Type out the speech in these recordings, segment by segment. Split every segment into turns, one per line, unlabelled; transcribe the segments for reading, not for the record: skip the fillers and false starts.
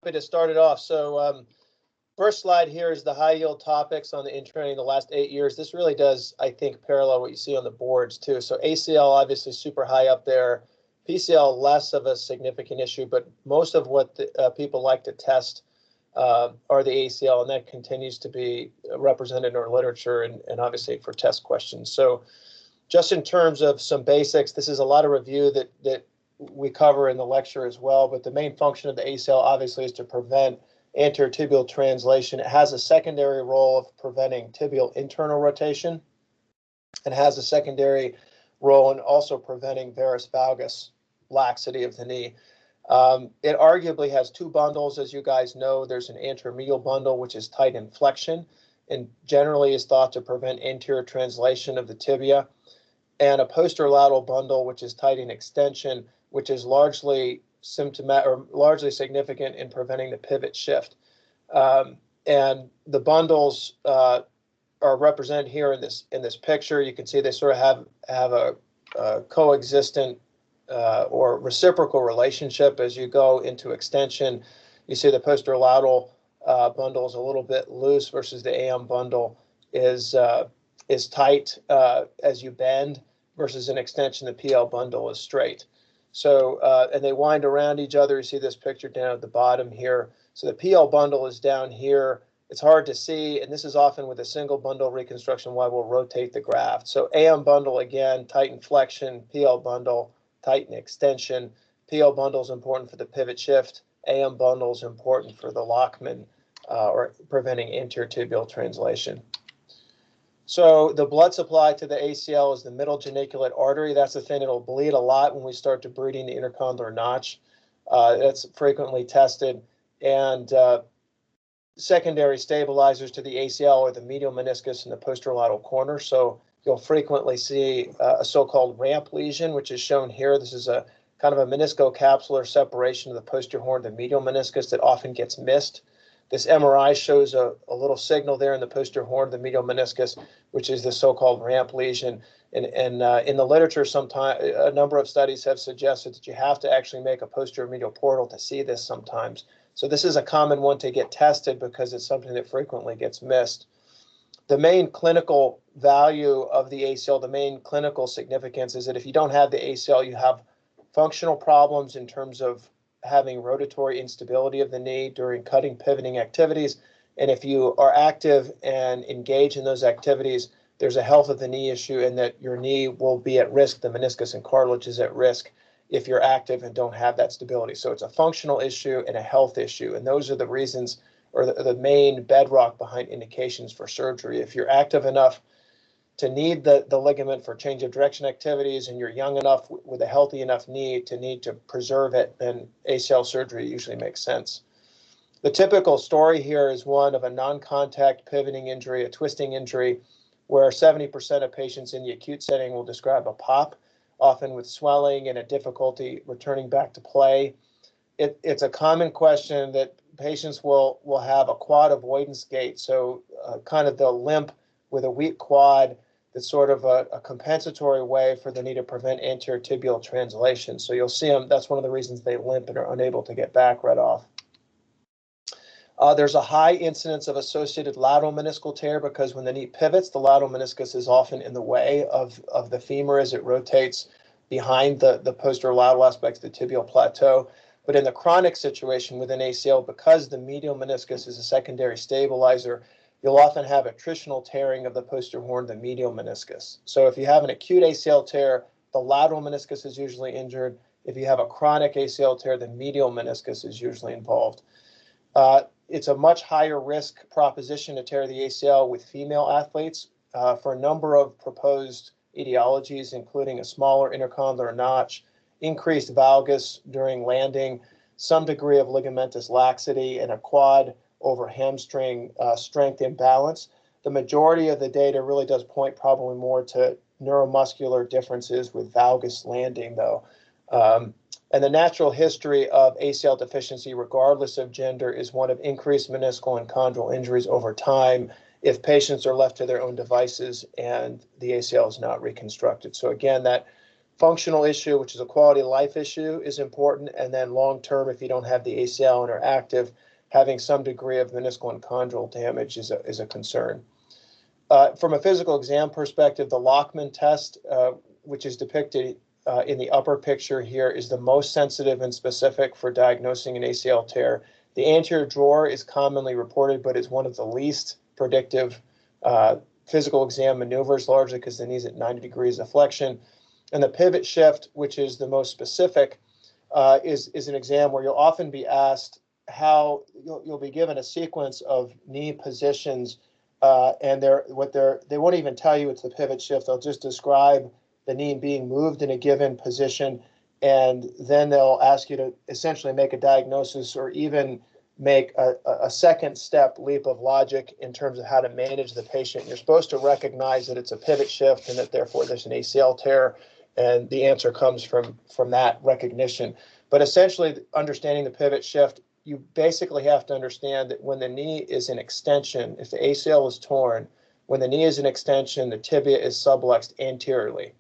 To start it off. So first slide here is the high yield topics on the in-training the last 8 years. This really does, I think, parallel what you see on the boards too. So ACL obviously super high up there. PCL less of a significant issue, but most of what people like to test are the ACL, and that continues to be represented in our literature and obviously for test questions. So just in terms of some basics, this is a lot of review that we cover in the lecture as well, but the main function of the ACL obviously is to prevent anterior tibial translation. It has a secondary role of preventing tibial internal rotation and has a secondary role in also preventing varus valgus, laxity of the knee. It arguably has two bundles, as you guys know. There's an anteromedial bundle, which is tight in flexion and generally is thought to prevent anterior translation of the tibia, and a posterolateral bundle, which is tight in extension, which is largely symptomatic or largely significant in preventing the pivot shift. And the bundles are represented here in this picture. You can see they sort of have a coexistent or reciprocal relationship. As you go into extension, you see the posterolateral bundle is a little bit loose versus the AM bundle is tight as you bend, versus an extension, the PL bundle is straight. So, and they wind around each other. You see this picture down at the bottom here. So the PL bundle is down here. It's hard to see, and this is often with a single bundle reconstruction why we'll rotate the graft. So AM bundle, again, tight in flexion, PL bundle, tight in extension. PL bundle is important for the pivot shift. AM bundle is important for the Lockman or preventing anterior tibial translation. So the blood supply to the ACL is the middle geniculate artery. That's the thing that'll bleed a lot when we start debriding the intercondylar notch. That's frequently tested. And secondary stabilizers to the ACL are the medial meniscus and the posterolateral corner. So you'll frequently see a so-called ramp lesion, which is shown here. This is a kind of a meniscocapsular separation of the posterior horn, the medial meniscus, that often gets missed. This MRI shows a little signal there in the posterior horn of the medial meniscus, which is the so-called ramp lesion. And in the literature, a number of studies have suggested that you have to actually make a posterior medial portal to see this sometimes. So this is a common one to get tested because it's something that frequently gets missed. The main clinical value of the ACL, the main clinical significance is that if you don't have the ACL, you have functional problems in terms of having rotatory instability of the knee during cutting, pivoting activities. And if you are active and engage in those activities, there's a health of the knee issue in that your knee will be at risk. The meniscus and cartilage is at risk if you're active and don't have that stability. So it's a functional issue and a health issue. And those are the reasons or the main bedrock behind indications for surgery. If you're active enough to need the ligament for change of direction activities and you're young enough with a healthy enough knee to need to preserve it, then ACL surgery usually makes sense. The typical story here is one of a non-contact pivoting injury, a twisting injury, where 70% of patients in the acute setting will describe a pop, often with swelling and a difficulty returning back to play. It's a common question that patients will have a quad avoidance gait, so kind of they'll limp with a weak quad. That's sort of a compensatory way for the knee to prevent anterior tibial translation. So you'll see them, that's one of the reasons they limp and are unable to get back right off. There's a high incidence of associated lateral meniscal tear because when the knee pivots, the lateral meniscus is often in the way of the femur as it rotates behind the posterolateral aspects of the tibial plateau. But in the chronic situation with an ACL, because the medial meniscus is a secondary stabilizer, you'll often have attritional tearing of the posterior horn, the medial meniscus. So if you have an acute ACL tear, the lateral meniscus is usually injured. If you have a chronic ACL tear, the medial meniscus is usually involved. It's a much higher risk proposition to tear the ACL with female athletes for a number of proposed etiologies, including a smaller intercondylar notch, increased valgus during landing, some degree of ligamentous laxity, and a quad over hamstring strength imbalance. The majority of the data really does point probably more to neuromuscular differences with valgus landing, though. And the natural history of ACL deficiency, regardless of gender, is one of increased meniscal and chondral injuries over time if patients are left to their own devices and the ACL is not reconstructed. So again, that Functional issue, which is a quality of life issue, is important. And then long term, if you don't have the ACL and are active, having some degree of meniscal and chondral damage is a concern. From a physical exam perspective, the Lockman test, which is depicted in the upper picture here, is the most sensitive and specific for diagnosing an ACL tear. The anterior drawer is commonly reported, but is one of the least predictive physical exam maneuvers, largely because the knee's at 90 degrees of flexion. And the pivot shift, which is the most specific, is an exam where you'll often be asked how you'll be given a sequence of knee positions, and they won't even tell you it's the pivot shift. They'll just describe the knee being moved in a given position, and then they'll ask you to essentially make a diagnosis or even make a second step leap of logic in terms of how to manage the patient. You're supposed to recognize that it's a pivot shift and that therefore there's an ACL tear, and the answer comes from that recognition. But essentially, understanding the pivot shift, you basically have to understand that when the knee is in extension, if the ACL is torn, when the knee is in extension, the tibia is subluxed anteriorly.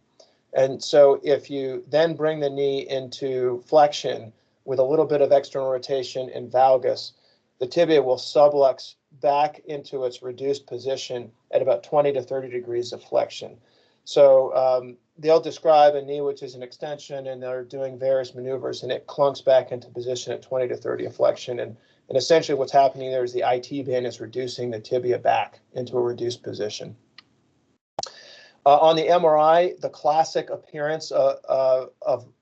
And so if you then bring the knee into flexion with a little bit of external rotation and valgus, the tibia will sublux back into its reduced position at about 20 to 30 degrees of flexion. So they'll describe a knee which is an extension, and they're doing various maneuvers, and it clunks back into position at 20 to 30 of flexion. And essentially what's happening there is the IT band is reducing the tibia back into a reduced position. On the MRI, the classic appearance of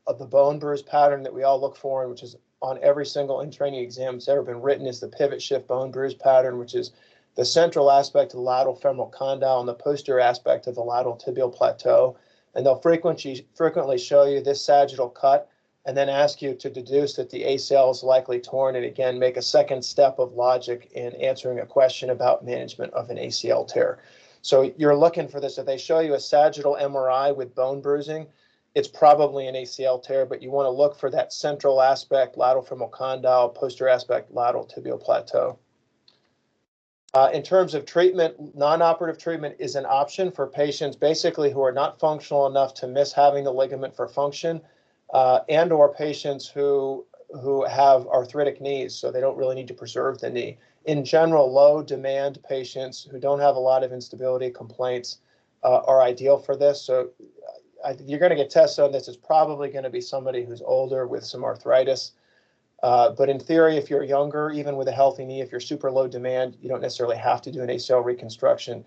the bone bruise pattern that we all look for, and which is on every single in-training exam that's ever been written, is the pivot shift bone bruise pattern, which is the central aspect of the lateral femoral condyle and the posterior aspect of the lateral tibial plateau. And they'll frequently show you this sagittal cut and then ask you to deduce that the ACL is likely torn, and again, make a second step of logic in answering a question about management of an ACL tear. So you're looking for this. If they show you a sagittal MRI with bone bruising, it's probably an ACL tear, but you want to look for that central aspect, lateral femoral condyle, posterior aspect, lateral tibial plateau. In terms of treatment, non-operative treatment is an option for patients basically who are not functional enough to miss having the ligament for function, and or patients who have arthritic knees, so they don't really need to preserve the knee. In general, low demand patients who don't have a lot of instability complaints are ideal for this. So you're going to get tested on this. It's probably going to be somebody who's older with some arthritis. But in theory, if you're younger, even with a healthy knee, if you're super low demand, you don't necessarily have to do an ACL reconstruction.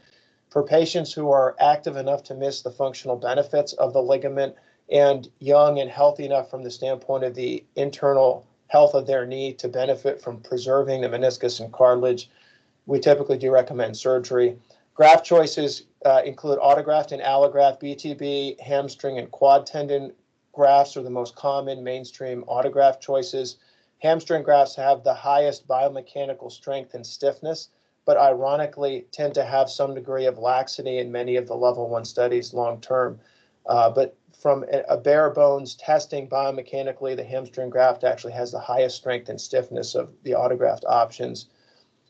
For patients who are active enough to miss the functional benefits of the ligament and young and healthy enough from the standpoint of the internal health of their knee to benefit from preserving the meniscus and cartilage, we typically do recommend surgery. Graft choices include autograft and allograft. BTB, hamstring, and quad tendon grafts are the most common mainstream autograft choices. Hamstring grafts have the highest biomechanical strength and stiffness, but ironically tend to have some degree of laxity in many of the level 1 studies long term. But from a bare bones testing biomechanically, the hamstring graft actually has the highest strength and stiffness of the autograft options.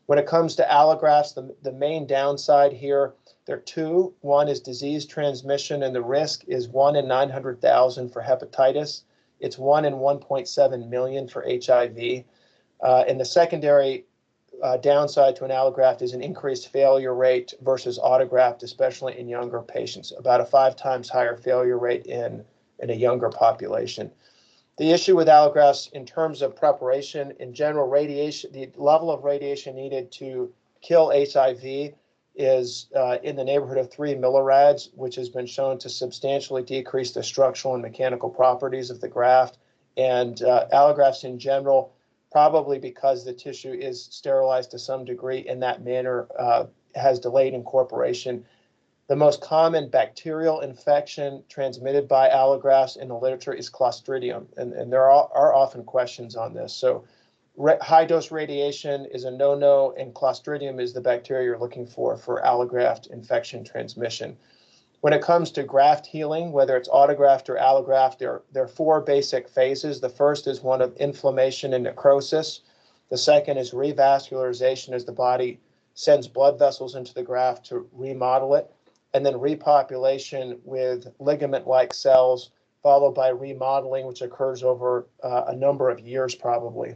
When it comes to allografts, the main downside here, there are two. One is disease transmission, and the risk is 1 in 900,000 for hepatitis. It's 1 in 1.7 million for HIV. And the secondary downside to an allograft is an increased failure rate versus autograft, especially in younger patients, about a 5 times higher failure rate in a younger population. The issue with allografts in terms of preparation, in general, radiation, the level of radiation needed to kill HIV is in the neighborhood of 3 millirads, which has been shown to substantially decrease the structural and mechanical properties of the graft. And allografts in general, probably because the tissue is sterilized to some degree in that manner, has delayed incorporation. The most common bacterial infection transmitted by allografts in the literature is Clostridium, and there are often questions on this. So high-dose radiation is a no-no, and Clostridium is the bacteria you're looking for allograft infection transmission. When it comes to graft healing, whether it's autograft or allograft, there are 4 basic phases. The first is one of inflammation and necrosis. The second is revascularization, as the body sends blood vessels into the graft to remodel it. And then repopulation with ligament-like cells followed by remodeling, which occurs over a number of years probably.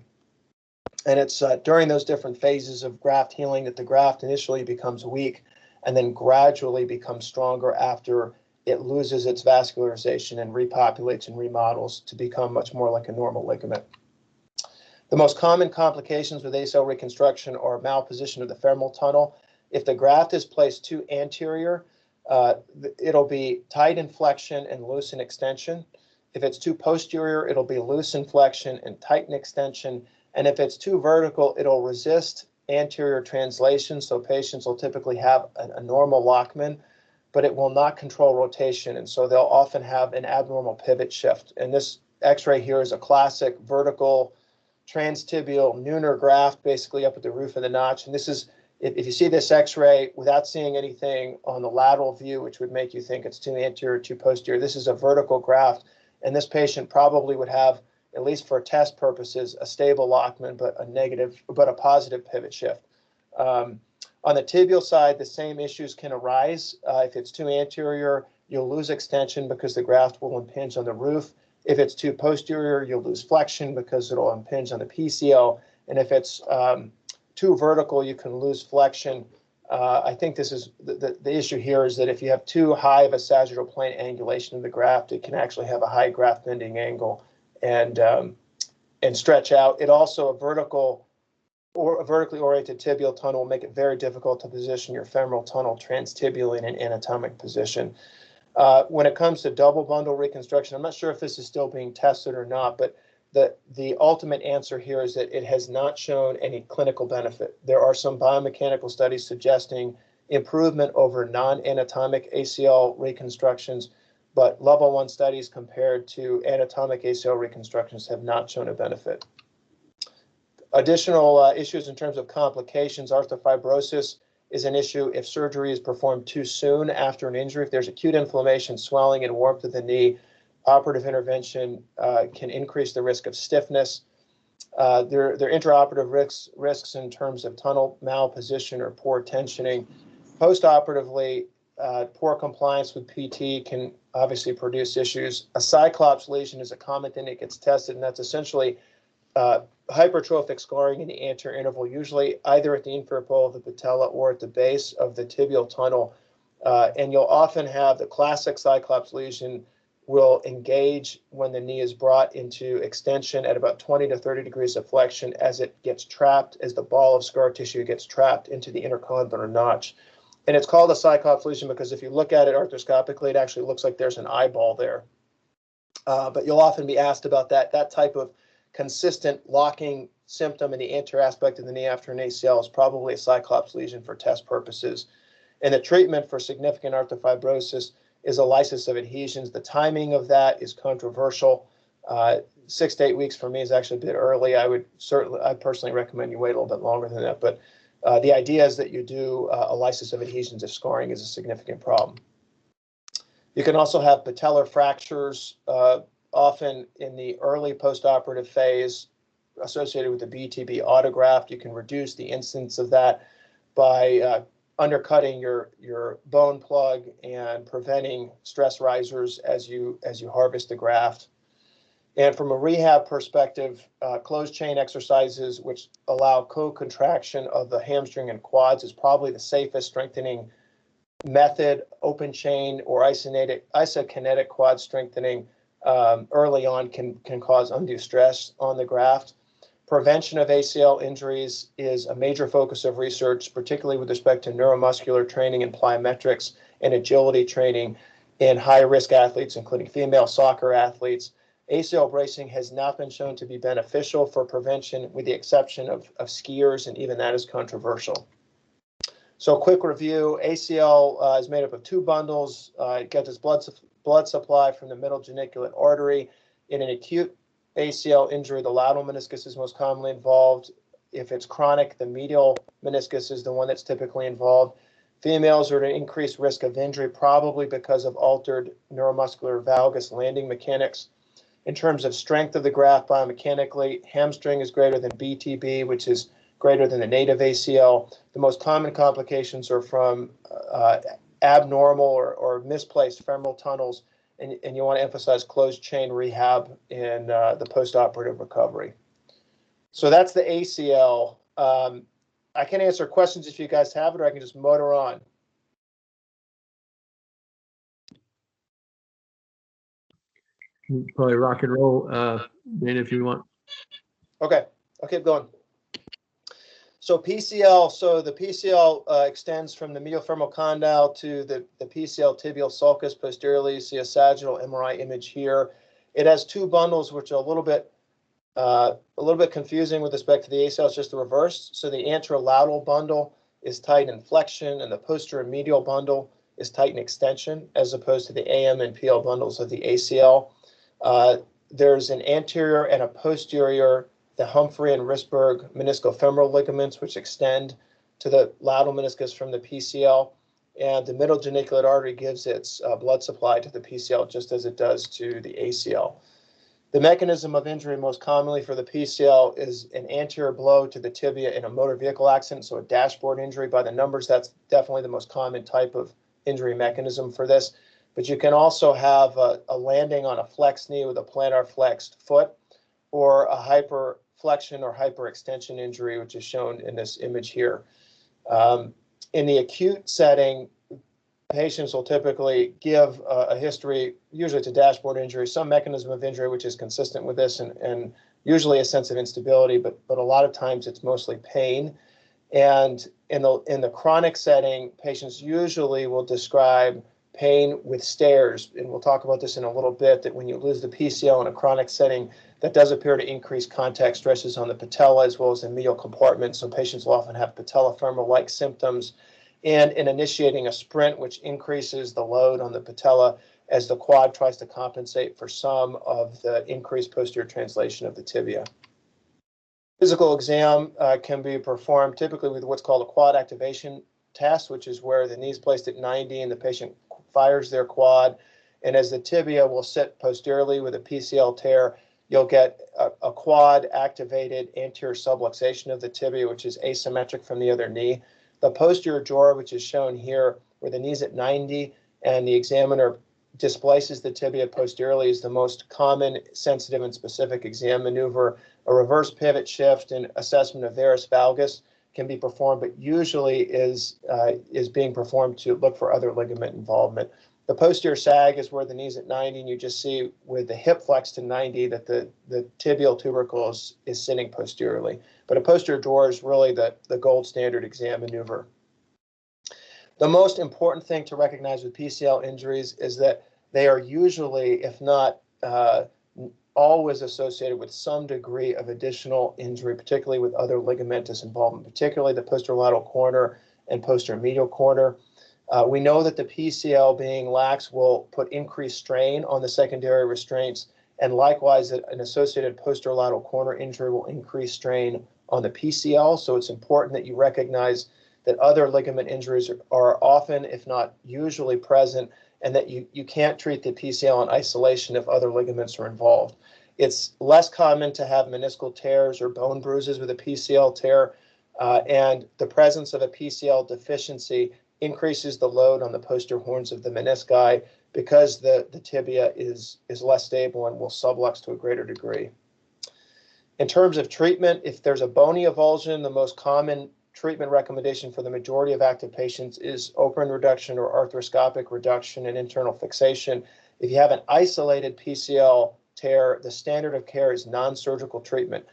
And it's during those different phases of graft healing that the graft initially becomes weak and then gradually becomes stronger after it loses its vascularization and repopulates and remodels to become much more like a normal ligament. The most common complications with ACL reconstruction are malposition of the femoral tunnel. If the graft is placed too anterior, it'll be tight in flexion and loose in extension. If it's too posterior, it'll be loose in flexion and tight in extension. And if it's too vertical, it'll resist anterior translation. So patients will typically have a normal Lockman, but it will not control rotation. And so they'll often have an abnormal pivot shift. And this X-ray here is a classic vertical transtibial Nooner graft, basically up at the roof of the notch. And this is, if you see this X-ray without seeing anything on the lateral view, which would make you think it's too anterior, too posterior, this is a vertical graft. And this patient probably would have, at least for test purposes, a stable Lockman, but a positive pivot shift. On the tibial side, the same issues can arise. If it's too anterior, you'll lose extension because the graft will impinge on the roof. If it's too posterior, you'll lose flexion because it'll impinge on the PCL. And if it's too vertical, you can lose flexion. I think this is the issue here is that if you have too high of a sagittal plane angulation of the graft, it can actually have a high graft bending angle and stretch out. It also a vertically oriented tibial tunnel will make it very difficult to position your femoral tunnel transtibially in an anatomic position. When it comes to double bundle reconstruction, I'm not sure if this is still being tested or not, but the ultimate answer here is that it has not shown any clinical benefit. There are some biomechanical studies suggesting improvement over non-anatomic ACL reconstructions, but level 1 studies compared to anatomic ACL reconstructions have not shown a benefit. Additional issues in terms of complications, arthrofibrosis is an issue if surgery is performed too soon after an injury. If there's acute inflammation, swelling, and warmth of the knee, operative intervention can increase the risk of stiffness. There are intraoperative risks in terms of tunnel malposition or poor tensioning. Postoperatively, poor compliance with PT can obviously produce issues. A cyclops lesion is a common thing that gets tested, and that's essentially hypertrophic scarring in the anterior interval, usually either at the inferior pole of the patella or at the base of the tibial tunnel. And you'll often have the classic cyclops lesion will engage when the knee is brought into extension at about 20 to 30 degrees of flexion as it gets trapped, as the ball of scar tissue gets trapped into the intercondylar notch. And it's called a cyclops lesion because if you look at it arthroscopically, it actually looks like there's an eyeball there. But you'll often be asked about that type of consistent locking symptom in the anterior aspect of the knee after an ACL is probably a cyclops lesion for test purposes. And the treatment for significant arthrofibrosis is a lysis of adhesions. The timing of that is controversial. 6 to 8 weeks for me is actually a bit early. I personally recommend you wait a little bit longer than that. But the idea is that you do a lysis of adhesions if scarring is a significant problem. You can also have patellar fractures, often in the early postoperative phase associated with the BTB autograft. You can reduce the incidence of that by undercutting your bone plug and preventing stress risers as you harvest the graft. And from a rehab perspective, closed chain exercises which allow co-contraction of the hamstring and quads is probably the safest strengthening method. Open chain or isokinetic quad strengthening early on can cause undue stress on the graft. Prevention of ACL injuries is a major focus of research, particularly with respect to neuromuscular training and plyometrics and agility training in high-risk athletes, including female soccer athletes. ACL bracing has not been shown to be beneficial for prevention, with the exception of skiers, and even that is controversial. So quick review, ACL is made up of 2 bundles. It gets its blood supply from the middle geniculate artery. In an acute ACL injury, the lateral meniscus is most commonly involved. If it's chronic, the medial meniscus is the one that's typically involved. Females are at an increased risk of injury, probably because of altered neuromuscular valgus landing mechanics. In terms of strength of the graft biomechanically, hamstring is greater than BTB, which is greater than the native ACL. The most common complications are from abnormal or misplaced femoral tunnels and you want to emphasize closed chain rehab in the postoperative recovery. So that's the ACL. I can answer questions if you guys have it, or I can just motor on.
Probably rock and roll, Dana, if you want.
Okay, I'll keep going. So PCL, the PCL extends from the medial condyle to the PCL tibial sulcus posteriorly. You see a sagittal MRI image here. It has two bundles, which are a little bit confusing with respect to the ACL. It's just the reverse. So the anterolateral bundle is tight in flexion, and the posterior medial bundle is tight in extension, as opposed to the AM and PL bundles of the ACL. There's an anterior and a posterior, the Humphrey and Risberg meniscofemoral ligaments, which extend to the lateral meniscus from the PCL, and the middle geniculate artery gives its blood supply to the PCL just as it does to the ACL. The mechanism of injury most commonly for the PCL is an anterior blow to the tibia in a motor vehicle accident, so a dashboard injury. By the numbers, that's definitely the most common type of injury mechanism for this. But you can also have a landing on a flexed knee with a plantar flexed foot, or a hyperflexion or hyperextension injury, which is shown in this image here. In the acute setting, patients will typically give a history, usually it's a dashboard injury, some mechanism of injury which is consistent with this, and usually a sense of instability, but a lot of times it's mostly pain. And in the chronic setting, patients usually will describe pain with stairs, and we'll talk about this in a little bit, that when you lose the PCL in a chronic setting, that does appear to increase contact stresses on the patella as well as the medial compartment, so patients will often have patellofemoral-like symptoms, and in initiating a sprint, which increases the load on the patella as the quad tries to compensate for some of the increased posterior translation of the tibia. Physical exam can be performed typically with what's called a quad activation test, which is where the knee is placed at 90 and the patient fires their quad. And as the tibia will sit posteriorly with a PCL tear, you'll get a quad activated anterior subluxation of the tibia, which is asymmetric from the other knee. The posterior drawer, which is shown here, where the knee's at 90 and the examiner displaces the tibia posteriorly, is the most common sensitive and specific exam maneuver. A reverse pivot shift and assessment of varus valgus can be performed, but usually is being performed to look for other ligament involvement. The posterior sag is where the knee's at 90, and you just see with the hip flex to 90 that the tibial tubercle is sitting posteriorly. But a posterior drawer is really the gold standard exam maneuver. The most important thing to recognize with PCL injuries is that they are usually, if not always, associated with some degree of additional injury, particularly with other ligamentous involvement, particularly the posterolateral corner and posterior medial corner. We know that the PCL being lax will put increased strain on the secondary restraints, and likewise an associated posterolateral corner injury will increase strain on the PCL. So it's important that you recognize that other ligament injuries are often, if not usually, present, and that you can't treat the PCL in isolation if other ligaments are involved. It's less common to have meniscal tears or bone bruises with a PCL tear, and the presence of a PCL deficiency increases the load on the posterior horns of the menisci because the tibia is less stable and will sublux to a greater degree. In terms of treatment, if there's a bony avulsion, the most common treatment recommendation for the majority of active patients is open reduction or arthroscopic reduction and internal fixation. If you have an isolated PCL tear, the standard of care is non-surgical treatment.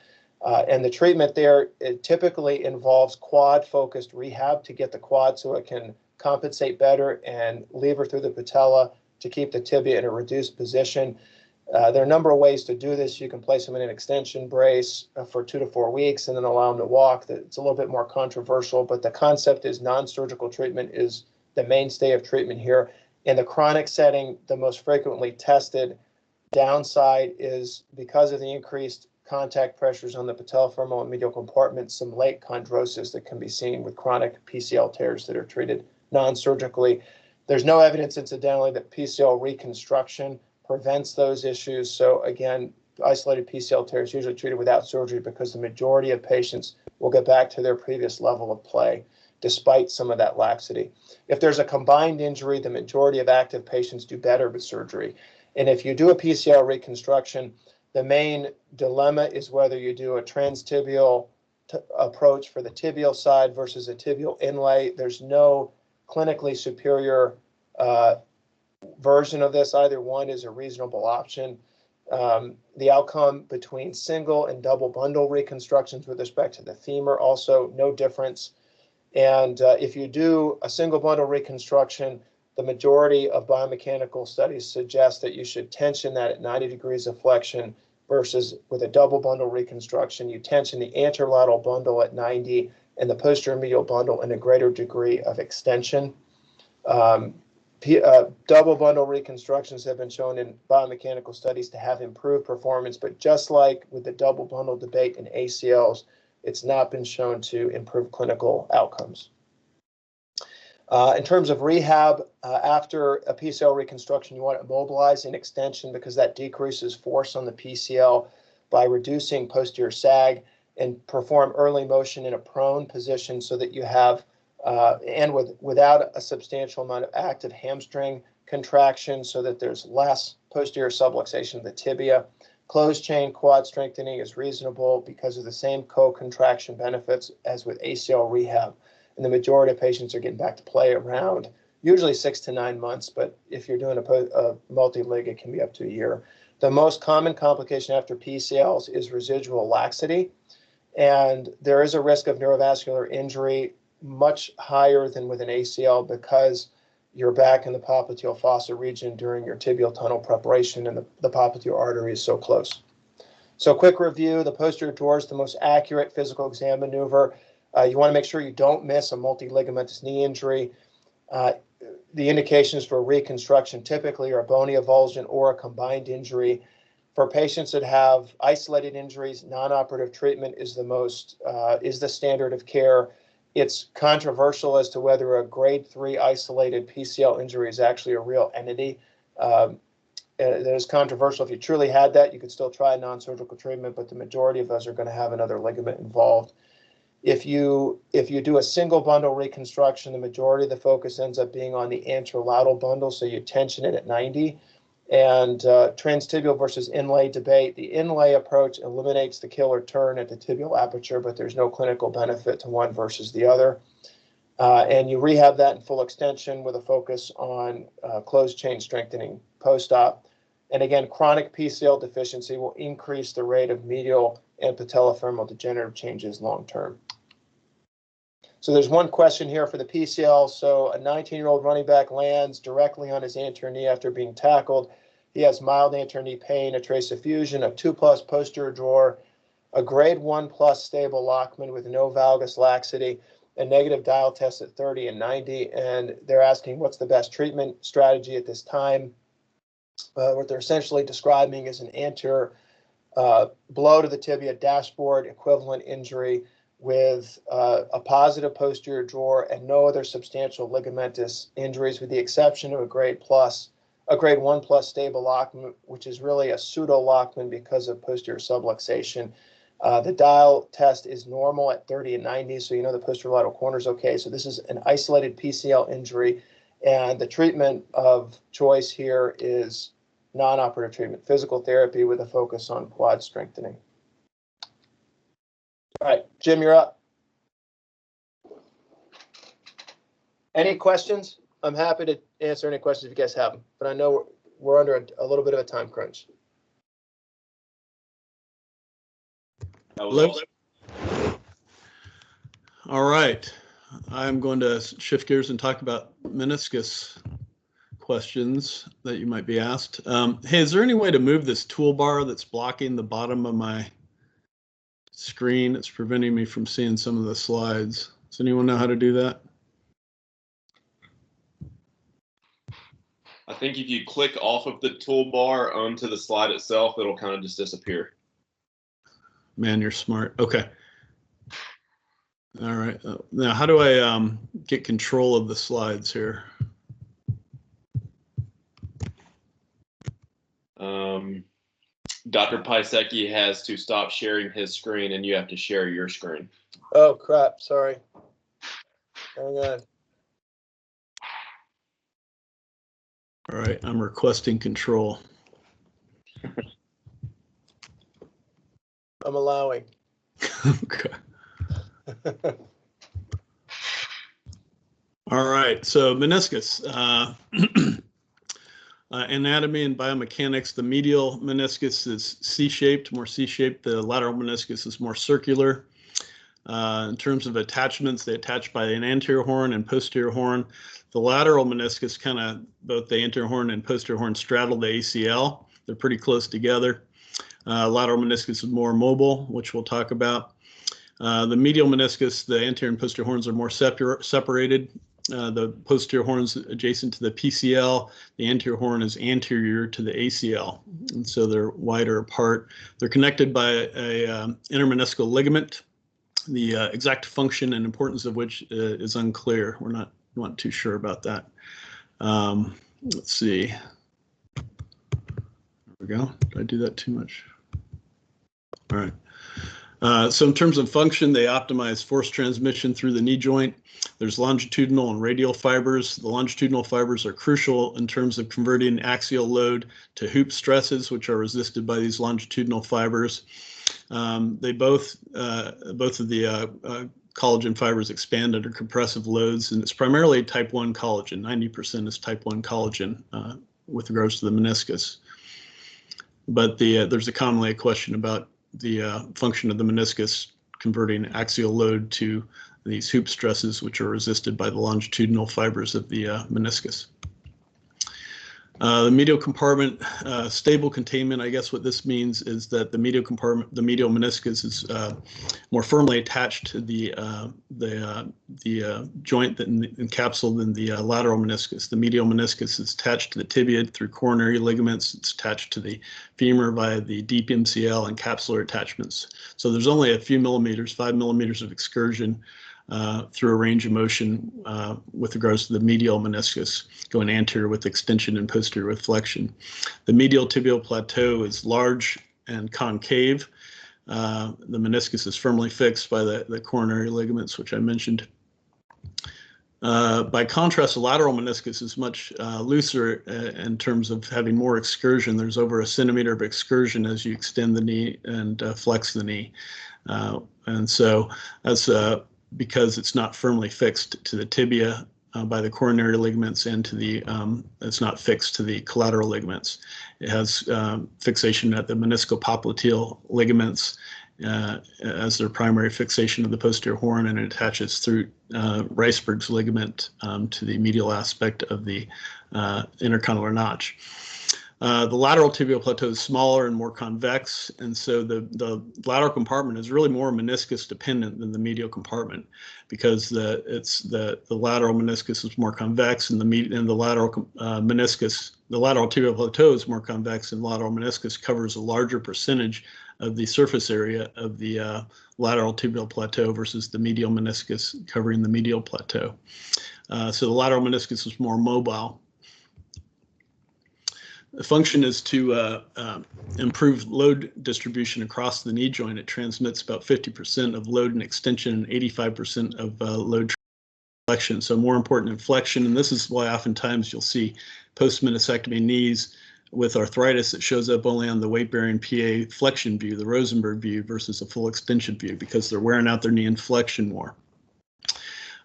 And the treatment there, it typically involves quad-focused rehab to get the quad so it can compensate better and lever through the patella to keep the tibia in a reduced position. There are a number of ways to do this. You can place them in an extension brace for 2 to 4 weeks and then allow them to walk. It's a little bit more controversial, but the concept is non-surgical treatment is the mainstay of treatment here. In the chronic setting, the most frequently tested downside is because of the increased contact pressures on the patellofemoral and medial compartment, some late chondrosis that can be seen with chronic PCL tears that are treated non-surgically. There's no evidence, incidentally, that PCL reconstruction prevents those issues. So again, isolated PCL tears usually treated without surgery because the majority of patients will get back to their previous level of play, despite some of that laxity. If there's a combined injury, the majority of active patients do better with surgery. And if you do a PCL reconstruction, the main dilemma is whether you do a transtibial approach for the tibial side versus a tibial inlay. There's no clinically superior version of this. Either one is a reasonable option. The outcome between single and double bundle reconstructions with respect to the femur, also no difference. And if you do a single bundle reconstruction, the majority of biomechanical studies suggest that you should tension that at 90 degrees of flexion versus with a double bundle reconstruction, you tension the anterolateral bundle at 90 and the posterior medial bundle in a greater degree of extension. Double bundle reconstructions have been shown in biomechanical studies to have improved performance, but just like with the double bundle debate in ACLs, it's not been shown to improve clinical outcomes. In terms of rehab, after a PCL reconstruction, you want to immobilize an extension because that decreases force on the PCL by reducing posterior sag, and perform early motion in a prone position so that you have, without a substantial amount of active hamstring contraction so that there's less posterior subluxation of the tibia. Closed chain quad strengthening is reasonable because of the same co-contraction benefits as with ACL rehab. And the majority of patients are getting back to play around usually 6 to 9 months, but if you're doing a multi-lig, it can be up to a year. The most common complication after PCLs is residual laxity, and there is a risk of neurovascular injury much higher than with an ACL because you're back in the popliteal fossa region during your tibial tunnel preparation and the popliteal artery is so close. So quick review, the posterior drawer is the most accurate physical exam maneuver. You want to make sure you don't miss a multiligamentous knee injury. The indications for reconstruction typically are bony avulsion or a combined injury. For patients that have isolated injuries, non-operative treatment is the standard of care. It's controversial as to whether a grade 3 isolated PCL injury is actually a real entity. It is controversial. If you truly had that, you could still try non-surgical treatment, but the majority of those are going to have another ligament involved. If you do a single bundle reconstruction, the majority of the focus ends up being on the anterolateral bundle, so you tension it at 90. And transtibial versus inlay debate, the inlay approach eliminates the killer turn at the tibial aperture, but there's no clinical benefit to one versus the other. And you rehab that in full extension with a focus on closed chain strengthening post-op. And again, chronic PCL deficiency will increase the rate of medial and patellofemoral degenerative changes long-term. So there's one question here for the PCL. So a 19-year-old running back lands directly on his anterior knee after being tackled. He has mild anterior knee pain, a trace effusion, a 2+ posterior drawer, a grade 1+ stable Lockman with no valgus laxity, a negative dial test at 30 and 90. And they're asking what's the best treatment strategy at this time. What they're essentially describing is an anterior blow to the tibia dashboard equivalent injury with a positive posterior drawer and no other substantial ligamentous injuries, with the exception of a grade 1+ stable Lockman, which is really a pseudo Lockman because of posterior subluxation. The dial test is normal at 30 and 90, so you know the posterior lateral corner is okay. So this is an isolated PCL injury, and the treatment of choice here is non-operative treatment, physical therapy with a focus on quad strengthening. All right, Jim, you're up. Any questions? I'm happy to answer any questions if you guys have them, but I know we're under a little bit of a time crunch.
Hello. All right, I'm going to shift gears and talk about meniscus questions that you might be asked. Hey, is there any way to move this toolbar that's blocking the bottom of my screen? It's preventing me from seeing some of the slides. Does anyone know how to do that?
I think if you click off of the toolbar onto the slide itself, it'll kind of just disappear.
Man, you're smart. Okay. All right. Now, how do I get control of the slides here?
Dr. Pisecki has to stop sharing his screen and you have to share your screen.
Oh, crap. Sorry. Hang on.
All right. I'm requesting control.
I'm allowing.
Okay. All right, so meniscus. Anatomy and biomechanics, the medial meniscus is C-shaped, more C-shaped. The lateral meniscus is more circular. In terms of attachments, they attach by an anterior horn and posterior horn. The lateral meniscus both the anterior horn and posterior horn straddle the ACL. They're pretty close together. Lateral meniscus is more mobile, which we'll talk about. The medial meniscus, the anterior and posterior horns are more separated. The posterior horn is adjacent to the PCL. The anterior horn is anterior to the ACL, and so they're wider apart. They're connected by a intermeniscal ligament, the exact function and importance of which is unclear. We're not too sure about that. Let's see. There we go. Did I do that too much? All right. So in terms of function, they optimize force transmission through the knee joint. There's longitudinal and radial fibers. The longitudinal fibers are crucial in terms of converting axial load to hoop stresses, which are resisted by these longitudinal fibers. They both of the collagen fibers expand under compressive loads, and it's primarily type 1 collagen. 90% is type 1 collagen with regards to the meniscus. But there's commonly a question about the function of the meniscus converting axial load to these hoop stresses, which are resisted by the longitudinal fibers of the meniscus. The medial compartment, stable containment. I guess what this means is that the medial compartment, the medial meniscus, is more firmly attached to the joint that encapsulated in the lateral meniscus. The medial meniscus is attached to the tibia through coronary ligaments. It's attached to the femur via the deep MCL and capsular attachments. So there's only a few millimeters, 5 millimeters of excursion through a range of motion with regards to the medial meniscus, going anterior with extension and posterior with flexion. The medial tibial plateau is large and concave. The meniscus is firmly fixed by the coronary ligaments, which I mentioned. By contrast, the lateral meniscus is much looser in terms of having more excursion. There's over 1 centimeter of excursion as you extend the knee and flex the knee. And so that's because it's not firmly fixed to the tibia by the coronary ligaments and to the, it's not fixed to the collateral ligaments. It has fixation at the meniscopopliteal ligaments as their primary fixation of the posterior horn, and it attaches through Reisberg's ligament to the medial aspect of the intercondylar notch. The lateral tibial plateau is smaller and more convex, and so the lateral compartment is really more meniscus dependent than the medial compartment, because the lateral meniscus is more convex, and the lateral meniscus, the lateral tibial plateau is more convex, and lateral meniscus covers a larger percentage of the surface area of the lateral tibial plateau versus the medial meniscus covering the medial plateau. So the lateral meniscus is more mobile. The function is to improve load distribution across the knee joint. It transmits about 50% of load and extension and 85% of load flexion. So more important in flexion, and this is why oftentimes you'll see post-meniscectomy knees with arthritis that shows up only on the weight-bearing PA flexion view, the Rosenberg view, versus a full extension view, because they're wearing out their knee in flexion more.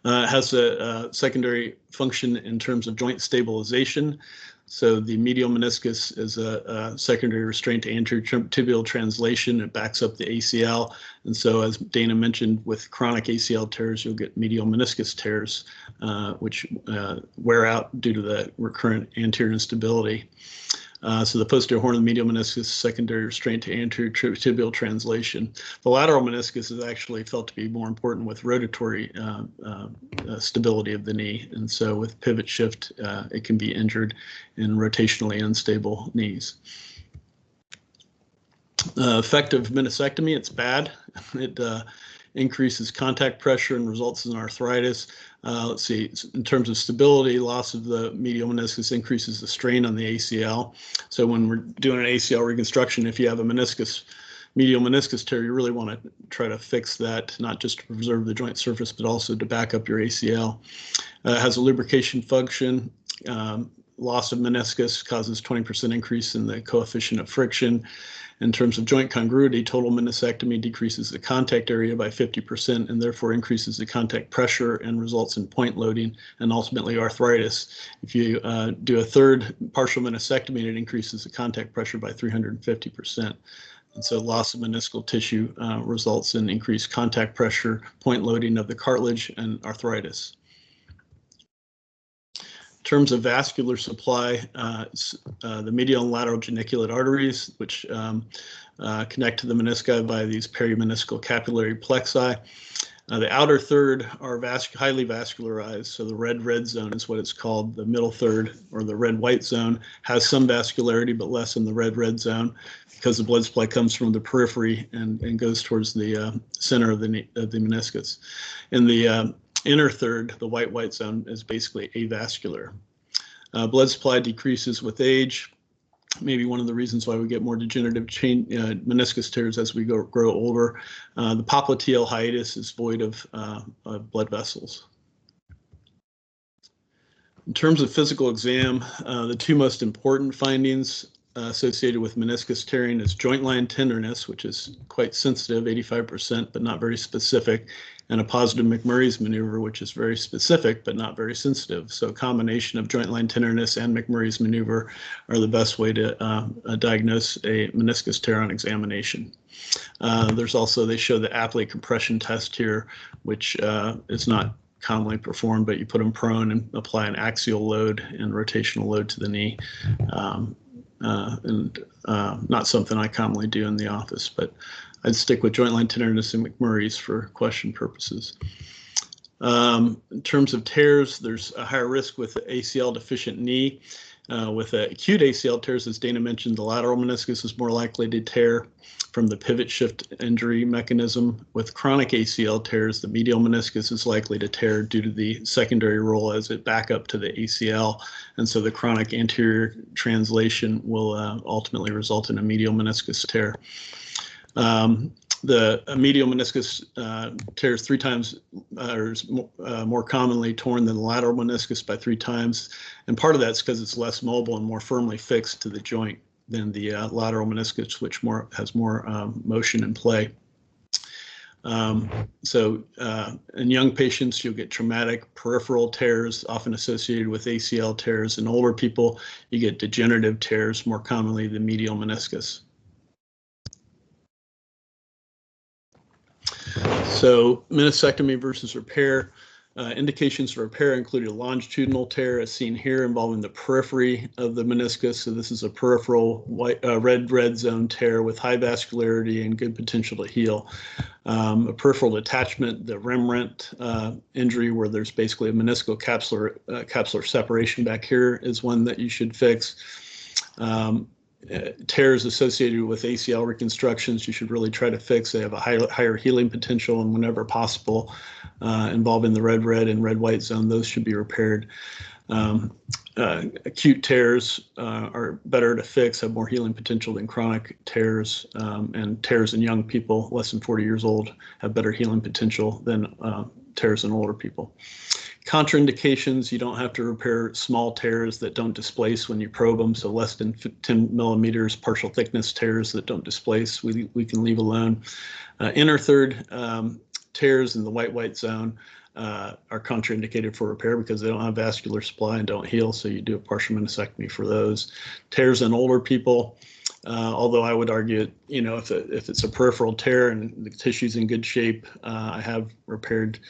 It has a secondary function in terms of joint stabilization. So the medial meniscus is a secondary restraint to anterior tibial translation. It backs up the ACL. And so, as Dana mentioned, with chronic ACL tears, you'll get medial meniscus tears, which wear out due to the recurrent anterior instability. So the posterior horn of the medial meniscus is secondary restraint to anterior tibial translation. The lateral meniscus is actually felt to be more important with rotatory stability of the knee. And so with pivot shift, it can be injured in rotationally unstable knees. Effective meniscectomy, it's bad. It increases contact pressure and results in arthritis. Let's see, in terms of stability, loss of the medial meniscus increases the strain on the ACL. So when we're doing an ACL reconstruction, if you have a medial meniscus tear, you really want to try to fix that, not just to preserve the joint surface, but also to back up your ACL. It has a lubrication function. loss of meniscus causes 20% increase in the coefficient of friction. In terms of joint congruity, total meniscectomy decreases the contact area by 50% and therefore increases the contact pressure and results in point loading and ultimately arthritis. If you do a third partial meniscectomy, it increases the contact pressure by 350%. And so loss of meniscal tissue results in increased contact pressure, point loading of the cartilage, and arthritis. In terms of vascular supply, the medial and lateral geniculate arteries, which connect to the menisci by these perimeniscal capillary plexi. The outer third are highly vascularized, so the red zone is what it's called. The middle third, or the red-white zone, has some vascularity, but less in the red zone, because the blood supply comes from the periphery and goes towards the center of the meniscus. In the inner third, the white zone, is basically avascular. Blood supply decreases with age. Maybe one of the reasons why we get more degenerative meniscus tears as we grow older. The popliteal hiatus is void of blood vessels. In terms of physical exam, the two most important findings associated with meniscus tearing is joint line tenderness, which is quite sensitive, 85%, but not very specific, and a positive McMurray's maneuver, which is very specific, but not very sensitive. So a combination of joint line tenderness and McMurray's maneuver are the best way to diagnose a meniscus tear on examination. There's also, they show the Apley compression test here, which is not commonly performed, but you put them prone and apply an axial load and rotational load to the knee. Not something I commonly do in the office, but I'd stick with joint line tenderness and McMurray's for question purposes. In terms of tears, there's a higher risk with the ACL deficient knee. With acute ACL tears, as Dana mentioned, the lateral meniscus is more likely to tear from the pivot shift injury mechanism. With chronic ACL tears, the medial meniscus is likely to tear due to the secondary role as it back up to the ACL. And so the chronic anterior translation will ultimately result in a medial meniscus tear. The medial meniscus tears 3 times, or is more commonly torn than the lateral meniscus by 3 times. And part of that's because it's less mobile and more firmly fixed to the joint than the lateral meniscus, which has more motion and play. So in young patients, you'll get traumatic peripheral tears, often associated with ACL tears. In older people, you get degenerative tears, more commonly the medial meniscus. So meniscectomy versus repair. Indications for repair include a longitudinal tear, as seen here, involving the periphery of the meniscus. So this is a peripheral red zone tear with high vascularity and good potential to heal. A peripheral detachment, the Rembrandt injury, where there's basically a meniscal capsular separation back here, is one that you should fix. Tears associated with ACL reconstructions, you should really try to fix. They have a higher healing potential, and whenever possible, involving the red and red-white zone, those should be repaired. Acute tears are better to fix, have more healing potential than chronic tears, and tears in young people less than 40 years old have better healing potential than tears in older people. Contraindications, you don't have to repair small tears that don't displace when you probe them, so less than 10 millimeters partial thickness tears that don't displace, we can leave alone. Inner third tears in the white zone are contraindicated for repair because they don't have vascular supply and don't heal, so you do a partial meniscectomy for those. Tears in older people, although I would argue, you know, if it's a peripheral tear and the tissue's in good shape, I have repaired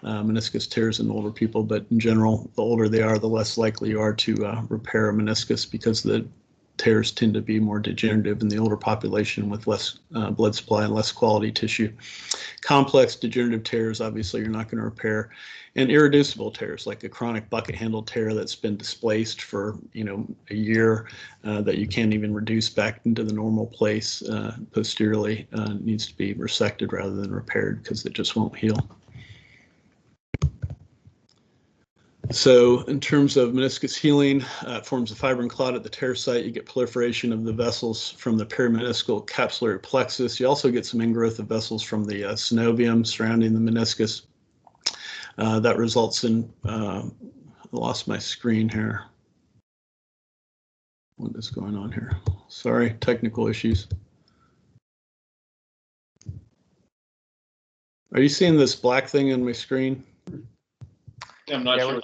meniscus tears in older people, but in general, the older they are, the less likely you are to repair a meniscus because the tears tend to be more degenerative in the older population with less blood supply and less quality tissue. Complex degenerative tears, obviously, you're not going to repair. And irreducible tears, like a chronic bucket handle tear that's been displaced for, you know, a year, that you can't even reduce back into the normal place posteriorly, needs to be resected rather than repaired because it just won't heal. So in terms of meniscus healing, it forms a fibrin clot at the tear site. You get proliferation of the vessels from the perimeniscal capillary plexus. You also get some ingrowth of vessels from the synovium surrounding the meniscus. That results in, I lost my screen here. what is going on here? Sorry, technical issues. Are you seeing this black thing on my screen?
I'm not sure.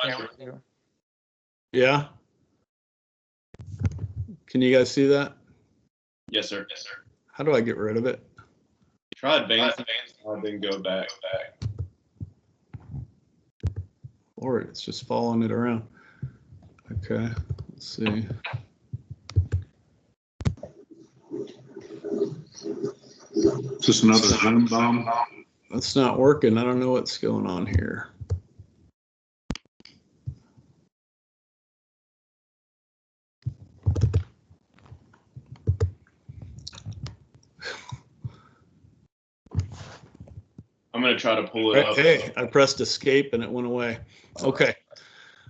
Yeah? Can you guys see that?
Yes, sir. Yes, sir.
How do I get rid of it?
Try advanced, then go back.
Or it's just following it around. Okay, let's see.
Just another Zoom bomb.
That's not working. I don't know what's going on here.
I'm going to try to pull it up.
Hey, I pressed escape and it went away. Okay.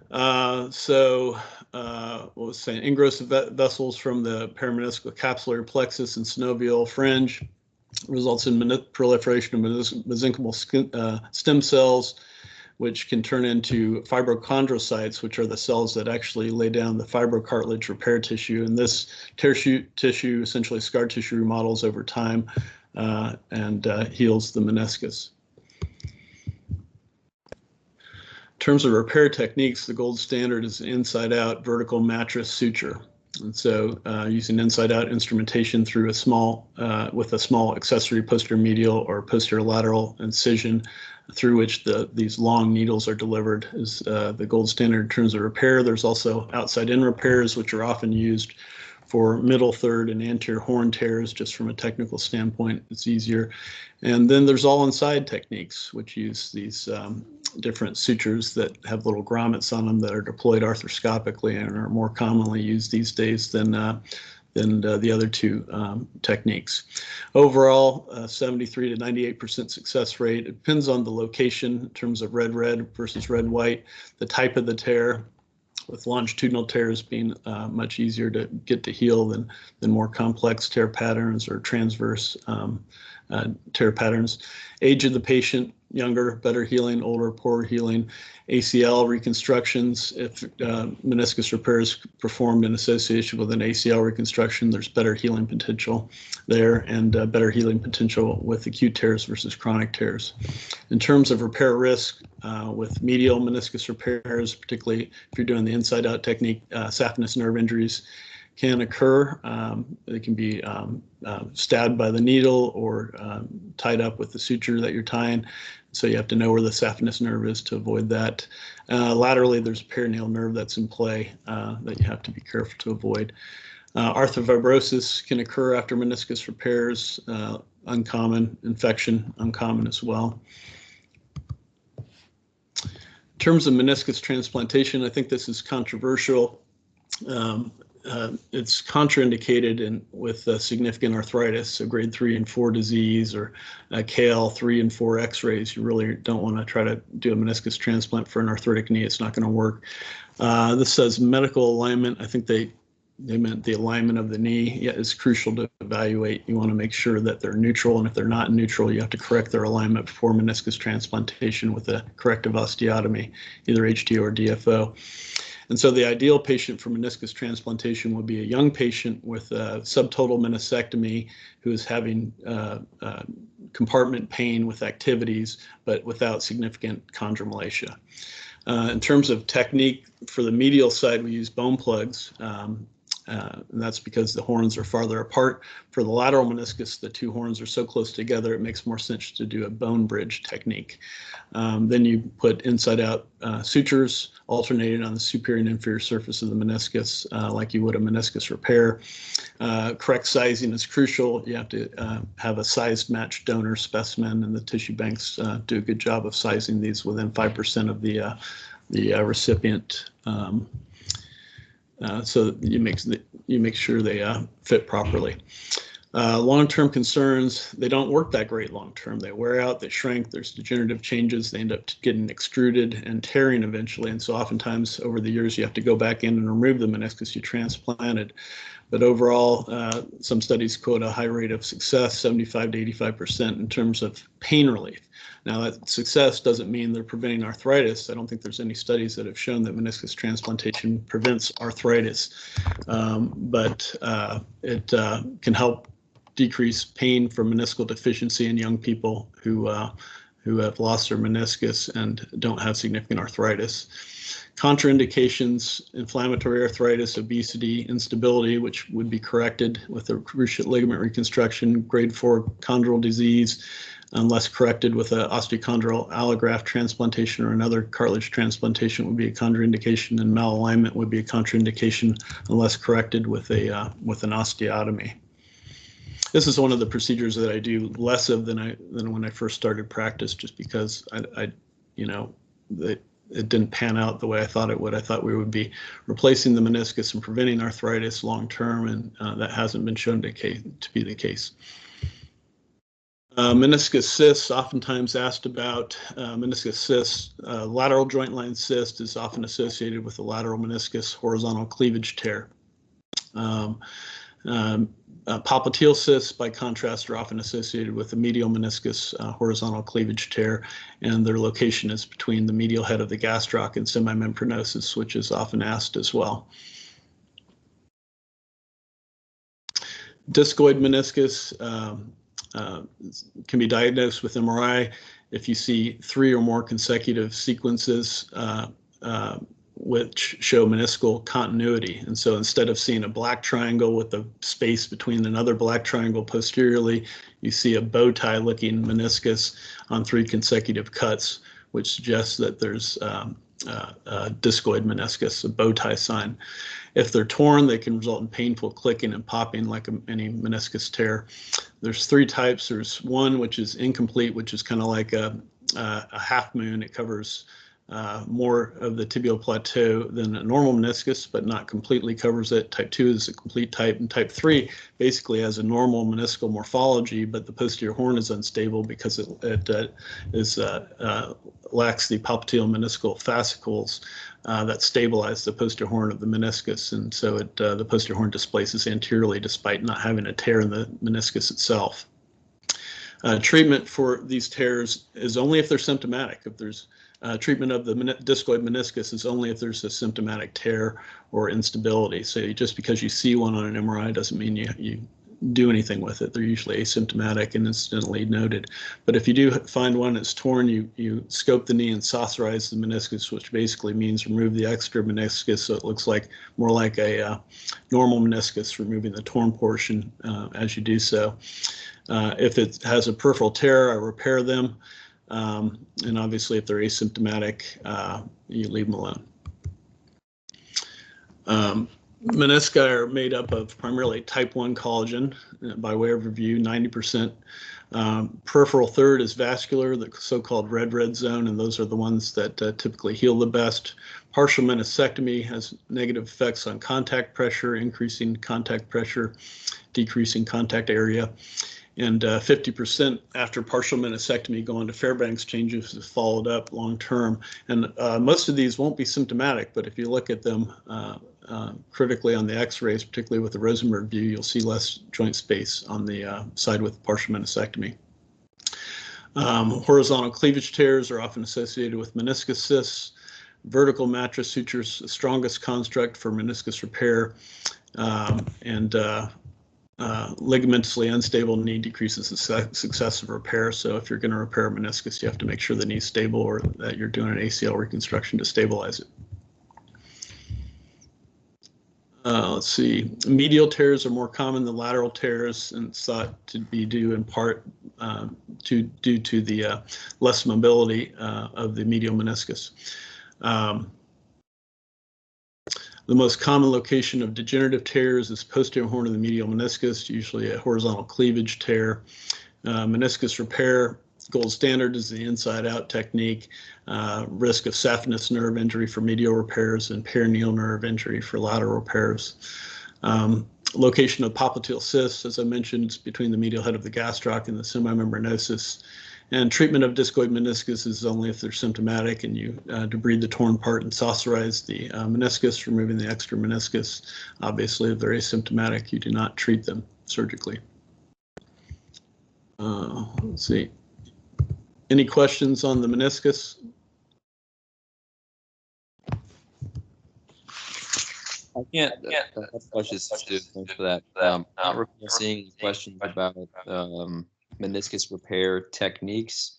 What was I saying? Ingress vessels from the perimeniscal capsular plexus and synovial fringe results in proliferation of mesenchymal stem cells, which can turn into fibrochondrocytes, which are the cells that actually lay down the fibrocartilage repair tissue. And this tissue, essentially scar tissue, remodels over time and heals the meniscus. In terms of repair techniques, the gold standard is inside-out vertical mattress suture. And so using inside-out instrumentation through with a small accessory posterior medial or posterior lateral incision through which these long needles are delivered is the gold standard in terms of repair. There's also outside-in repairs, which are often used for middle third and anterior horn tears. Just from a technical standpoint, it's easier. And then there's all inside techniques, which use these different sutures that have little grommets on them that are deployed arthroscopically and are more commonly used these days than the other two techniques. Overall, 73 to 98% success rate. It depends on the location in terms of red versus red-white, the type of the tear, with longitudinal tears being much easier to get to heal than more complex tear patterns or transverse tear patterns. Age of the patient, younger, better healing, older, poorer healing. ACL reconstructions, if meniscus repair is performed in association with an ACL reconstruction, there's better healing potential there and better healing potential with acute tears versus chronic tears. In terms of repair risk, with medial meniscus repairs, particularly if you're doing the inside-out technique, saphenous nerve injuries can occur. They can be stabbed by the needle or tied up with the suture that you're tying. So you have to know where the saphenous nerve is to avoid that. Laterally, there's a perineal nerve that's in play that you have to be careful to avoid. Arthrofibrosis can occur after meniscus repairs, uncommon. Infection, uncommon as well. In terms of meniscus transplantation, I think this is controversial. It's contraindicated with significant arthritis, so grade 3 and 4 disease or KL 3 and 4 x-rays. You really don't want to try to do a meniscus transplant for an arthritic knee. It's not going to work. This says medical alignment. I think they meant the alignment of the knee. Yeah, it's crucial to evaluate. You want to make sure that they're neutral, and if they're not neutral, you have to correct their alignment before meniscus transplantation with a corrective osteotomy, either HTO or DFO. And so the ideal patient for meniscus transplantation would be a young patient with a subtotal meniscectomy who is having compartment pain with activities, but without significant chondromalacia. In terms of technique, for the medial side, we use bone plugs. And that's because the horns are farther apart. For the lateral meniscus, the two horns are so close together, it makes more sense to do a bone bridge technique. Then you put inside-out sutures alternated on the superior and inferior surface of the meniscus, like you would a meniscus repair. Correct sizing is crucial. You have to have a sized matched donor specimen, and the tissue banks do a good job of sizing these within 5% of the recipient. So you make sure they fit properly. Long-term concerns, they don't work that great long-term. They wear out, they shrink, there's degenerative changes, they end up getting extruded and tearing eventually. And so oftentimes over the years, you have to go back in and remove the meniscus you transplanted. But overall, some studies quote a high rate of success, 75 to 85% in terms of pain relief. Now, that success doesn't mean they're preventing arthritis. I don't think there's any studies that have shown that meniscus transplantation prevents arthritis, but it can help decrease pain from meniscal deficiency in young people who have lost their meniscus and don't have significant arthritis. Contraindications: inflammatory arthritis, obesity, instability, which would be corrected with a cruciate ligament reconstruction, grade 4 chondral disease, unless corrected with an osteochondral allograft transplantation or another cartilage transplantation would be a contraindication, and malalignment would be a contraindication unless corrected with an osteotomy. This is one of the procedures that I do less of than when I first started practice, just because it didn't pan out the way I thought it would. I thought we would be replacing the meniscus and preventing arthritis long term, and that hasn't been shown to be the case. Meniscus cysts, oftentimes asked about. Meniscus cysts, lateral joint line cyst is often associated with the lateral meniscus horizontal cleavage tear. Popliteal cysts, by contrast, are often associated with the medial meniscus horizontal cleavage tear, and their location is between the medial head of the gastroc and semimembranosus, which is often asked as well. Discoid meniscus can be diagnosed with MRI if you see 3 or more consecutive sequences which show meniscal continuity. And so instead of seeing a black triangle with a space between another black triangle posteriorly, you see a bow tie looking meniscus on 3 consecutive cuts, which suggests that there's a discoid meniscus, a bow tie sign. If they're torn, they can result in painful clicking and popping like any meniscus tear. There's 3 types. There's one which is incomplete, which is kind of like a half moon. It covers more of the tibial plateau than a normal meniscus, but not completely covers it. Type 2 is a complete type, and type 3 basically has a normal meniscal morphology, but the posterior horn is unstable because it lacks the popliteal meniscal fascicles that stabilize the posterior horn of the meniscus, and so the posterior horn displaces anteriorly despite not having a tear in the meniscus itself. Treatment for these tears is only if they're symptomatic. If there's treatment of the discoid meniscus is only if there's a symptomatic tear or instability. So just because you see one on an MRI doesn't mean you do anything with it. They're usually asymptomatic and incidentally noted. But if you do find one that's torn, you scope the knee and saucerize the meniscus, which basically means remove the extra meniscus so it looks more like a normal meniscus, removing the torn portion as you do so. If it has a peripheral tear, I repair them. And obviously, if they're asymptomatic, you leave them alone. Menisci are made up of primarily type 1 collagen. By way of review, 90%. Peripheral third is vascular, the so-called red zone, and those are the ones that typically heal the best. Partial meniscectomy has negative effects on contact pressure, increasing contact pressure, decreasing contact area. And 50% after partial meniscectomy go into Fairbanks changes is followed up long term. And most of these won't be symptomatic, but if you look at them critically on the x-rays, particularly with the Rosenberg view, you'll see less joint space on the side with partial meniscectomy. Horizontal cleavage tears are often associated with meniscus cysts. Vertical mattress sutures, the strongest construct for meniscus repair, and ligamentously unstable knee decreases the success of repair. So if you're going to repair a meniscus, you have to make sure the knee's stable or that you're doing an ACL reconstruction to stabilize it. Let's see. Medial tears are more common than lateral tears, and it's thought to be due in part due to the less mobility of the medial meniscus. The most common location of degenerative tears is posterior horn of the medial meniscus, usually a horizontal cleavage tear. Meniscus repair, gold standard is the inside-out technique. Risk of saphenous nerve injury for medial repairs and perineal nerve injury for lateral repairs. Location of popliteal cysts, as I mentioned, is between the medial head of the gastroc and the semimembranosus. And treatment of discoid meniscus is only if they're symptomatic and you debride the torn part and saucerize the meniscus, removing the extra meniscus. Obviously, if they're asymptomatic, you do not treat them surgically. Let's see. Any questions on the meniscus?
I can't. Questions too. Thanks for that. I don't recall seeing any questions about meniscus repair techniques.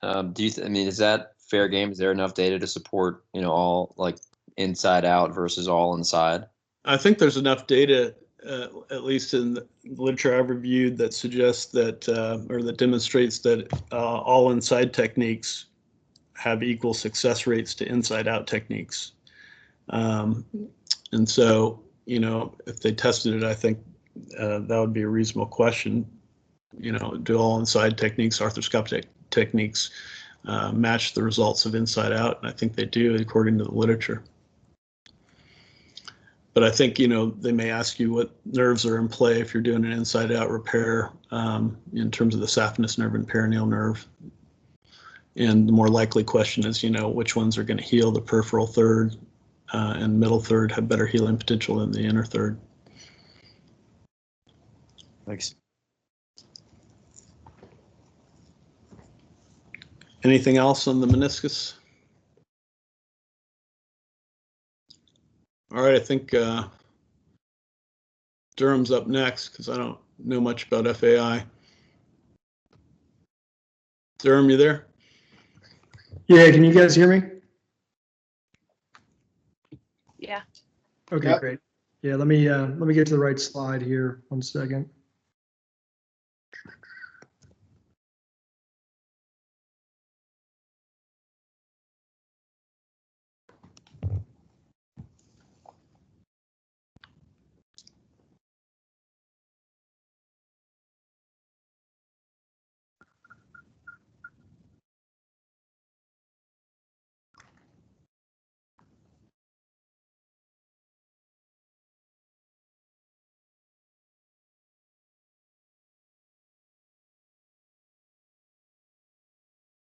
Do you? I mean, is that fair game? Is there enough data to support, all like inside out versus all inside?
I think there's enough data, at least in the literature I've reviewed, that suggests that, or that demonstrates that all inside techniques have equal success rates to inside out techniques. And so, if they tested it, I think that would be a reasonable question. Do all inside techniques, arthroscopic techniques, match the results of inside out? And I think they do, according to the literature. But I think, they may ask you what nerves are in play if you're doing an inside out repair in terms of the saphenous nerve and perineal nerve. And the more likely question is, which ones are going to heal. The peripheral third and middle third have better healing potential than the inner third.
Thanks.
Anything else on the meniscus? All right, I think Durham's up next because I don't know much about FAI. Durham, you there?
Yeah, can you guys hear me?
Yeah.
Okay,
Yep.
great. Yeah, let me get to the right slide here. 1 second.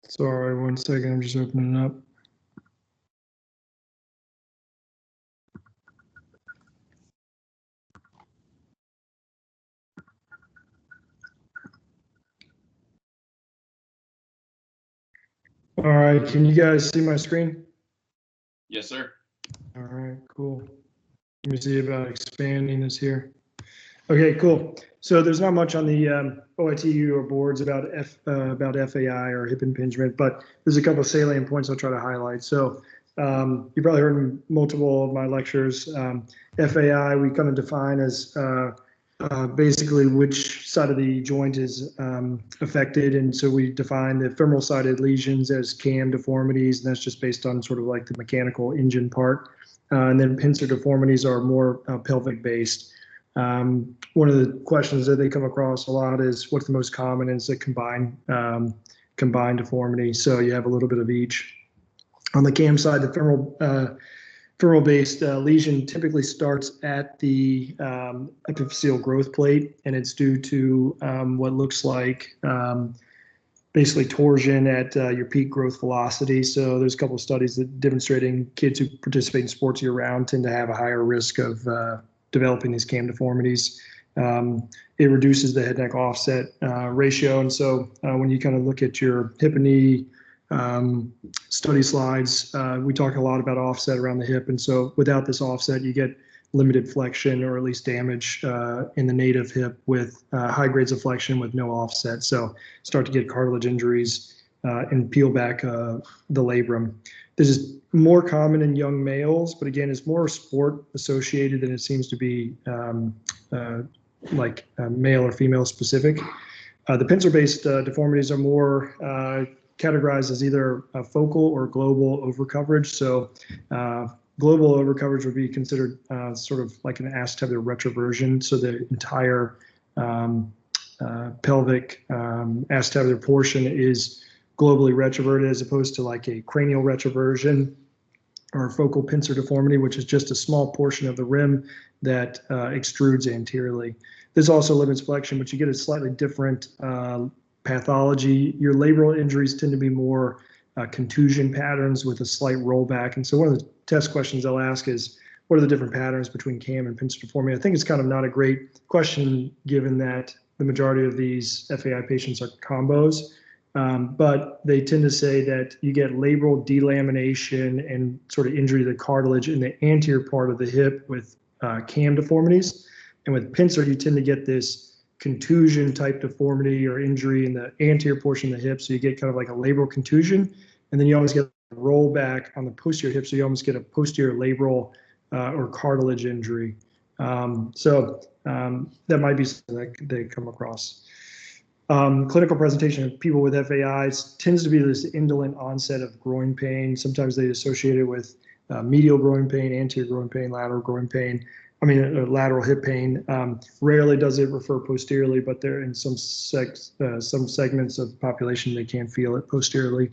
Sorry, 1 second. I'm just opening it up. All right, can you guys see my screen?
Yes, sir.
All right, cool. Let me see about expanding this here. Okay, cool. So there's not much on the OITE or boards about FAI or hip impingement, but there's a couple of salient points I'll try to highlight. So you probably heard in multiple of my lectures. FAI we kind of define as basically which side of the joint is affected, and so we define the femoral sided lesions as CAM deformities, and that's just based on sort of like the mechanical engine part. And then pincer deformities are more pelvic based. One of the questions that they come across a lot is what's the most common, and it's a combined deformity. So you have a little bit of each. On the CAM side, the femoral based lesion typically starts at the epiphyseal growth plate, and it's due to what looks like basically torsion at your peak growth velocity. So there's a couple of studies that demonstrating kids who participate in sports year round tend to have a higher risk of developing these CAM deformities. It reduces the head neck offset ratio. And so when you kind of look at your hip and knee study slides, we talk a lot about offset around the hip. And so without this offset, you get limited flexion or at least damage in the native hip with high grades of flexion with no offset. So start to get cartilage injuries and peel back the labrum. This is more common in young males, but again, it's more sport associated than it seems to be male or female specific. The pincer-based deformities are more categorized as either focal or global overcoverage. So global overcoverage would be considered sort of like an acetabular retroversion. So the entire pelvic acetabular portion is globally retroverted, as opposed to like a cranial retroversion or focal pincer deformity, which is just a small portion of the rim that extrudes anteriorly. This also limits flexion, but you get a slightly different pathology. Your labral injuries tend to be more contusion patterns with a slight rollback. And so one of the test questions they'll ask is, what are the different patterns between CAM and pincer deformity? I think it's kind of not a great question, given that the majority of these FAI patients are combos. But they tend to say that you get labral delamination and sort of injury to the cartilage in the anterior part of the hip with cam deformities. And with pincer, you tend to get this contusion type deformity or injury in the anterior portion of the hip. So you get kind of like a labral contusion, and then you always get a rollback on the posterior hip. So you almost get a posterior labral or cartilage injury. That might be something that they come across. Clinical presentation of people with FAIs tends to be this indolent onset of groin pain. Sometimes they associate it with medial groin pain, anterior groin pain, lateral groin pain. Lateral hip pain. Rarely does it refer posteriorly, but there in some segments of the population they can feel it posteriorly.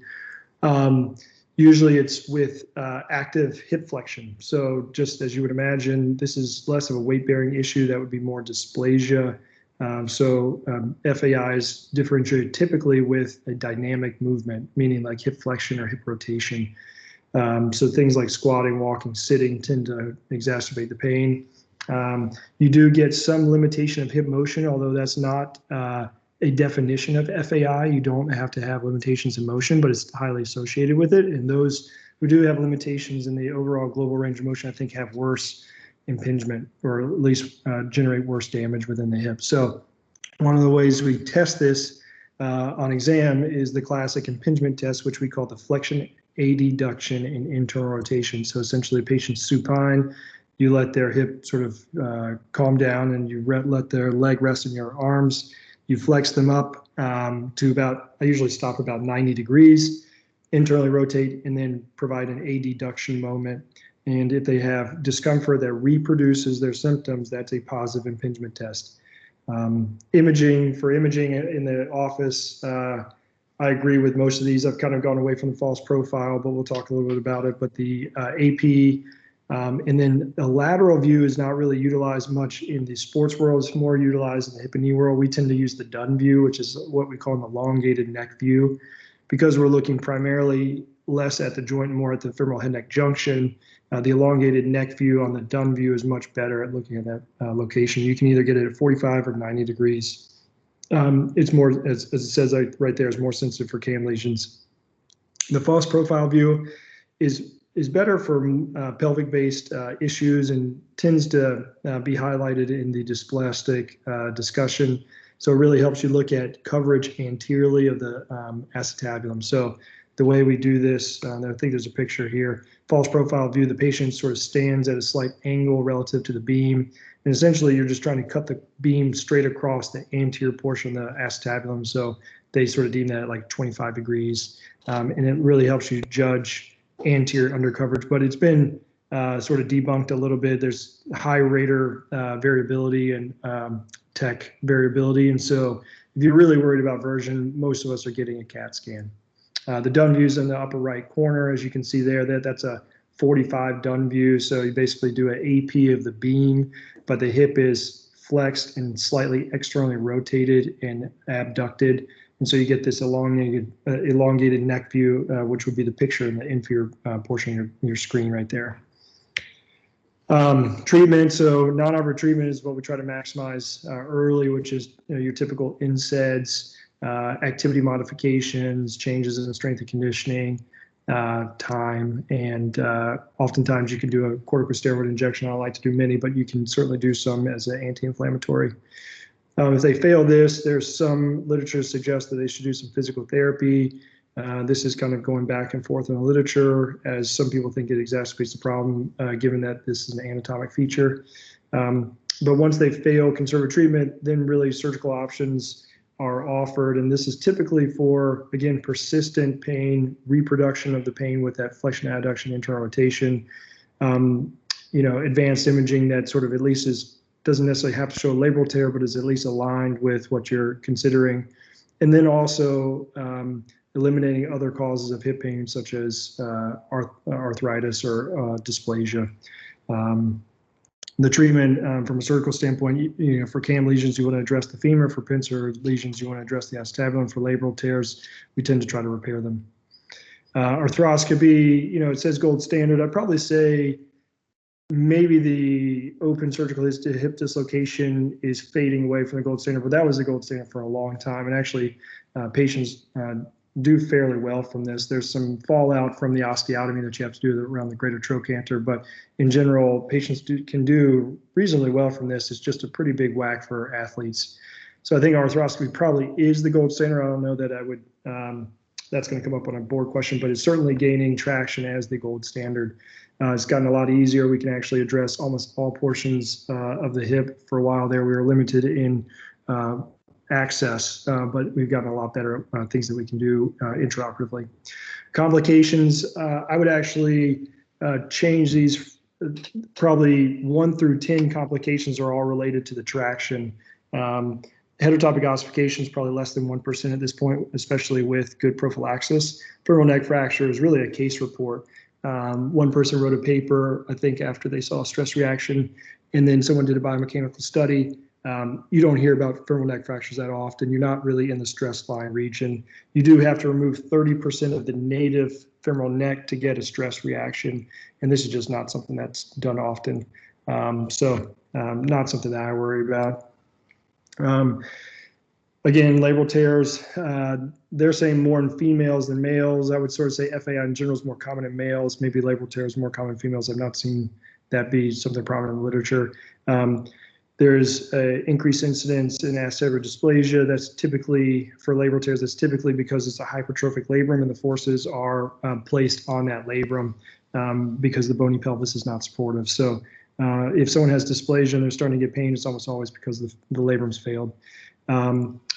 Usually it's with active hip flexion. So just as you would imagine, this is less of a weight-bearing issue. That would be more dysplasia. FAI is differentiated typically with a dynamic movement, meaning like hip flexion or hip rotation. So things like squatting, walking, sitting tend to exacerbate the pain. You do get some limitation of hip motion, although that's not a definition of FAI. You don't have to have limitations in motion, but it's highly associated with it. And those who do have limitations in the overall global range of motion, I think, have worse impingement, or at least generate worse damage within the hip. So one of the ways we test this on exam is the classic impingement test, which we call the flexion, adduction, and internal rotation. So essentially, the patient's supine, you let their hip sort of calm down, and you let their leg rest in your arms. You flex them up to about, I usually stop about 90 degrees, internally rotate, and then provide an adduction moment. And if they have discomfort that reproduces their symptoms, that's a positive impingement test. Imaging in the office, I agree with most of these. I've kind of gone away from the false profile, but we'll talk a little bit about it. But the AP, and then a lateral view is not really utilized much in the sports world. It's more utilized in the hip and knee world. We tend to use the Dunn view, which is what we call an elongated neck view, because we're looking primarily less at the joint and more at the femoral head neck junction. The elongated neck view on the Dunn view is much better at looking at that location. You can either get it at 45 or 90 degrees. It's more, as it says right there, is more sensitive for cam lesions. The false profile view is better for pelvic-based issues and tends to be highlighted in the dysplastic discussion. So it really helps you look at coverage anteriorly of the acetabulum. So the way we do this, I think there's a picture here, false profile view, the patient sort of stands at a slight angle relative to the beam. And essentially you're just trying to cut the beam straight across the anterior portion of the acetabulum. So they sort of deem that at like 25 degrees. And it really helps you judge anterior undercoverage, but it's been sort of debunked a little bit. There's high rater variability and tech variability. And so if you're really worried about version, most of us are getting a CAT scan. The Dunn view is in the upper right corner, as you can see there. That's a 45 Dunn view. So you basically do an AP of the beam, but the hip is flexed and slightly externally rotated and abducted. And so you get this elongated neck view, which would be the picture in the inferior portion of your screen right there. Treatment, so non-operative treatment is what we try to maximize early, which is your typical NSAIDs, activity modifications, changes in strength and conditioning, time, and oftentimes you can do a corticosteroid injection. I don't like to do many, but you can certainly do some as an anti-inflammatory. If they fail this, there's some literature suggests that they should do some physical therapy. This is kind of going back and forth in the literature, as some people think it exacerbates the problem, given that this is an anatomic feature. But once they fail conservative treatment, then really surgical options are offered. And this is typically for, again, persistent pain, reproduction of the pain with that flexion, adduction, internal rotation. Advanced imaging that sort of at least doesn't necessarily have to show a labral tear, but is at least aligned with what you're considering. And then also eliminating other causes of hip pain, such as arthritis or dysplasia. The treatment from a surgical standpoint, for cam lesions, you want to address the femur. For pincer lesions, you want to address the acetabulum. For labral tears, we tend to try to repair them. Arthroscopy, it says gold standard. I'd probably say maybe the open surgical hip dislocation is fading away from the gold standard, but that was the gold standard for a long time. And actually, patients do fairly well from this. There's some fallout from the osteotomy that you have to do around the greater trochanter, but in general, patients can do reasonably well from this. It's just a pretty big whack for athletes. So I think arthroscopy probably is the gold standard. I don't know that I would, that's going to come up on a board question, but it's certainly gaining traction as the gold standard. It's gotten a lot easier. We can actually address almost all portions of the hip. For a while there, we were limited in access, but we've gotten a lot better things that we can do intraoperatively. Complications, I would actually change these. Probably 1 through 10 complications are all related to the traction. Heterotopic ossification is probably less than 1% at this point, especially with good prophylaxis. Femoral neck fracture is really a case report. One person wrote a paper, I think, after they saw a stress reaction, and then someone did a biomechanical study. You don't hear about femoral neck fractures that often. You're not really in the stress line region. You do have to remove 30% of the native femoral neck to get a stress reaction, and this is just not something that's done often. Not something that I worry about. Again, labral tears, they're saying more in females than males. I would sort of say FAI in general is more common in males. Maybe labral tears more common in females. I've not seen that be something prominent in the literature. There's an increased incidence in acetabular dysplasia. That's typically, for labral tears, that's typically because it's a hypertrophic labrum and the forces are placed on that labrum because the bony pelvis is not supportive. So if someone has dysplasia and they're starting to get pain, it's almost always because the labrum's failed.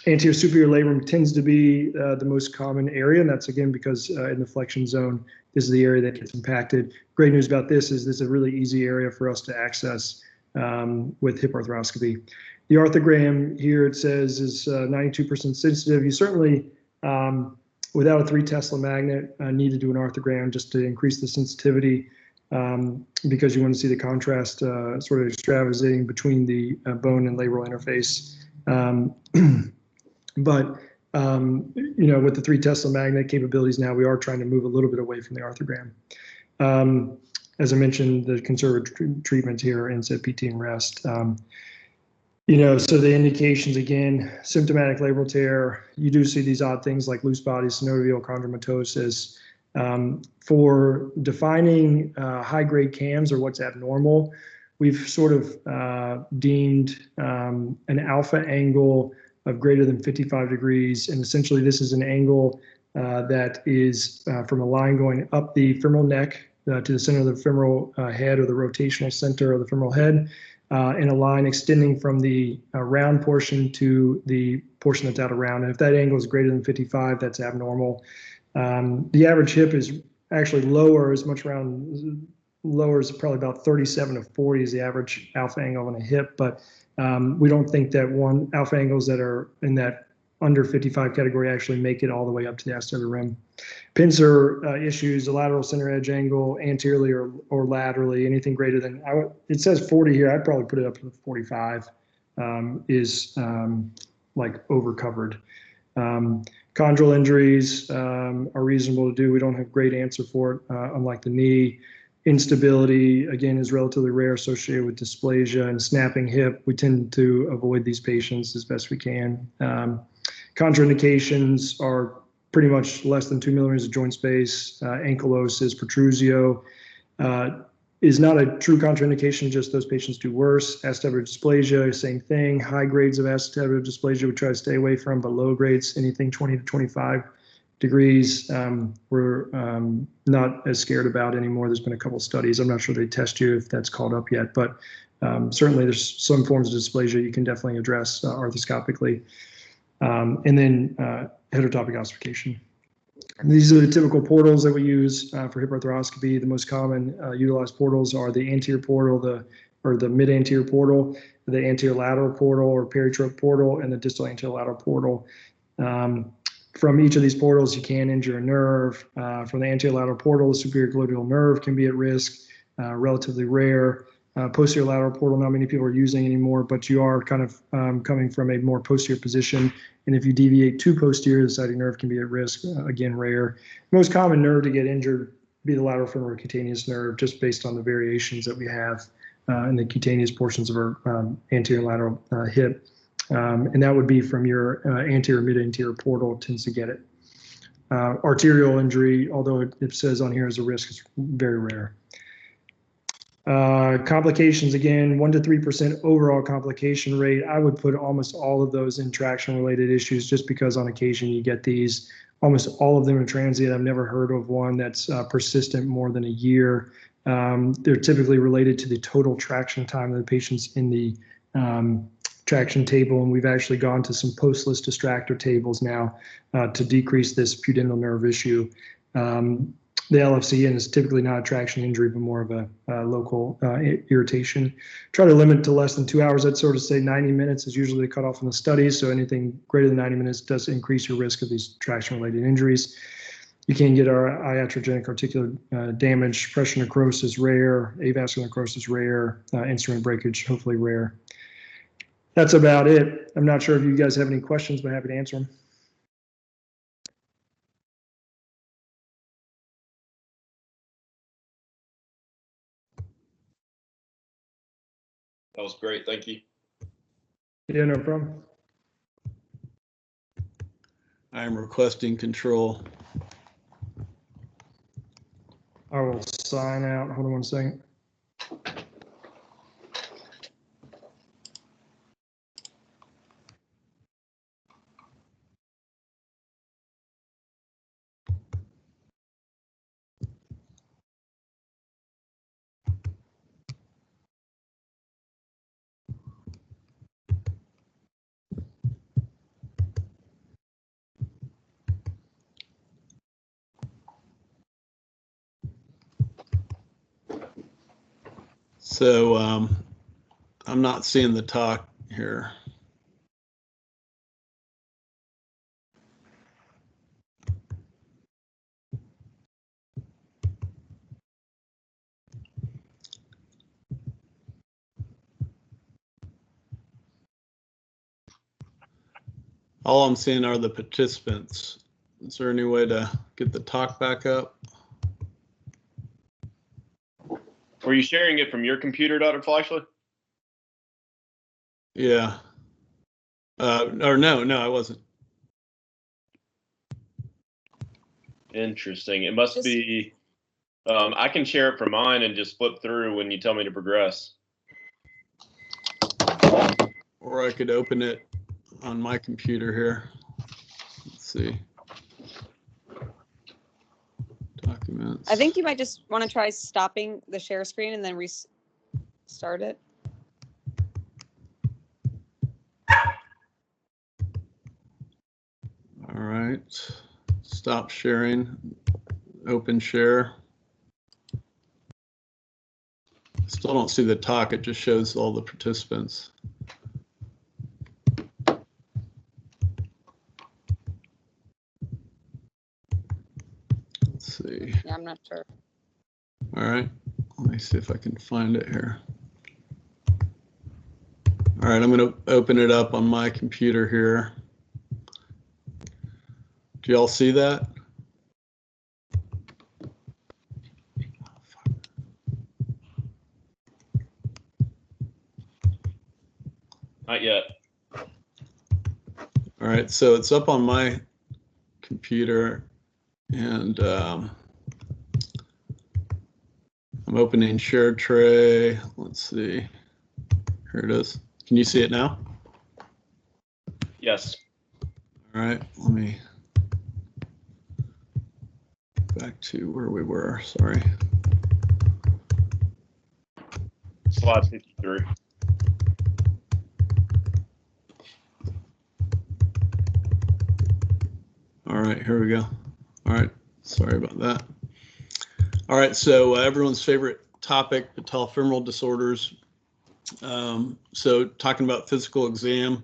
Anterior superior labrum tends to be the most common area, and that's again because in the flexion zone, this is the area that gets impacted. Great news about this is a really easy area for us to access with hip arthroscopy. The arthrogram here, it says, is 92% sensitive. You certainly, without a 3 Tesla magnet, need to do an arthrogram just to increase the sensitivity because you want to see the contrast sort of extravasating between the bone and labral interface. With the 3 Tesla magnet capabilities now, we are trying to move a little bit away from the arthrogram. As I mentioned, the conservative treatment here, NSAID, PT, and rest. So the indications, again, symptomatic labral tear, you do see these odd things like loose body synovial chondromatosis. For defining high-grade CAMs or what's abnormal, we've sort of deemed an alpha angle of greater than 55 degrees. And essentially, this is an angle that is from a line going up the femoral neck to the center of the femoral head or the rotational center of the femoral head, and a line extending from the round portion to the portion that's out of round. And if that angle is greater than 55, that's abnormal. The average hip is actually lower, as much around lower is probably about 37 to 40 is the average alpha angle on a hip, but we don't think that alpha angles that are in that under 55 category actually make it all the way up to the acetabular rim. Pincer issues, a lateral center edge angle, anteriorly or laterally, anything greater than, it says 40 here, I'd probably put it up to 45 is like overcovered. Chondral injuries are reasonable to do. We don't have great answer for it, unlike the knee. Instability, again, is relatively rare, associated with dysplasia and snapping hip. We tend to avoid these patients as best we can. Contraindications are pretty much less than 2 millimeters of joint space. Ankylosis, protrusio is not a true contraindication, just those patients do worse. Acetabular dysplasia, same thing. High grades of acetabular dysplasia we try to stay away from, but low grades, anything 20 to 25 degrees, we're not as scared about anymore. There's been a couple studies. I'm not sure they test you if that's called up yet, but certainly there's some forms of dysplasia you can definitely address arthroscopically. And then heterotopic ossification. And these are the typical portals that we use for hip arthroscopy. The most common utilized portals are the anterior portal, the mid-anterior portal, the anterior lateral portal or peritrope portal, and the distal anterior lateral portal. From each of these portals, you can injure a nerve. From the anterior lateral portal, the superior gluteal nerve can be at risk, relatively rare. Posterior lateral portal, not many people are using anymore, but you are kind of coming from a more posterior position. And if you deviate too posterior, the sciatic nerve can be at risk, again, rare. Most common nerve to get injured be the lateral femoral cutaneous nerve, just based on the variations that we have in the cutaneous portions of our anterior and lateral hip. And that would be from your anterior mid-anterior portal tends to get it. Arterial injury, although it says on here as a risk, is very rare. Complications, again, 1 to 3% overall complication rate. I would put almost all of those in traction-related issues, just because on occasion you get these. Almost all of them are transient. I've never heard of one that's persistent more than a year. They're typically related to the total traction time of the patients in the traction table, and we've actually gone to some postless distractor tables now to decrease this pudendal nerve issue. The LFCN is typically not a traction injury, but more of a local irritation. Try to limit to less than 2 hours. I'd sort of say 90 minutes is usually the cutoff in the studies, so anything greater than 90 minutes does increase your risk of these traction-related injuries. You can get our iatrogenic articular damage. Pressure necrosis, rare. Avascular necrosis, rare. Instrument breakage, hopefully rare. That's about it. I'm not sure if you guys have any questions, but happy to answer them.
That was great. Thank you.
Yeah, no problem.
I am requesting control.
I will sign out. Hold on 1 second.
So I'm not seeing the talk here. All I'm seeing are the participants. Is there any way to get the talk back up?
Were you sharing it from your computer, Dr. Fleischler?
Yeah. Or no, I wasn't.
Interesting. It must be. I can share it from mine and just flip through when you tell me to progress.
Or I could open it on my computer here. Let's see. Documents.
I think you might just want to try stopping the share screen and then restart it.
All right. Stop sharing. Open share. Still don't see the talk. It just shows all the participants. Let's see.
Yeah, I'm not sure.
All right. Let me see if I can find it here. All right. I'm going to open it up on my computer here. Do y'all see that?
Not yet.
All right, so it's up on my computer, and I'm opening shared tray. Let's see. Here it is. Can you see it now?
Yes.
All right, let me back to where we were. Sorry.
Slide 53.
All right, here we go. All right, sorry about that. All right, so everyone's favorite topic, patellofemoral disorders. So talking about physical exam,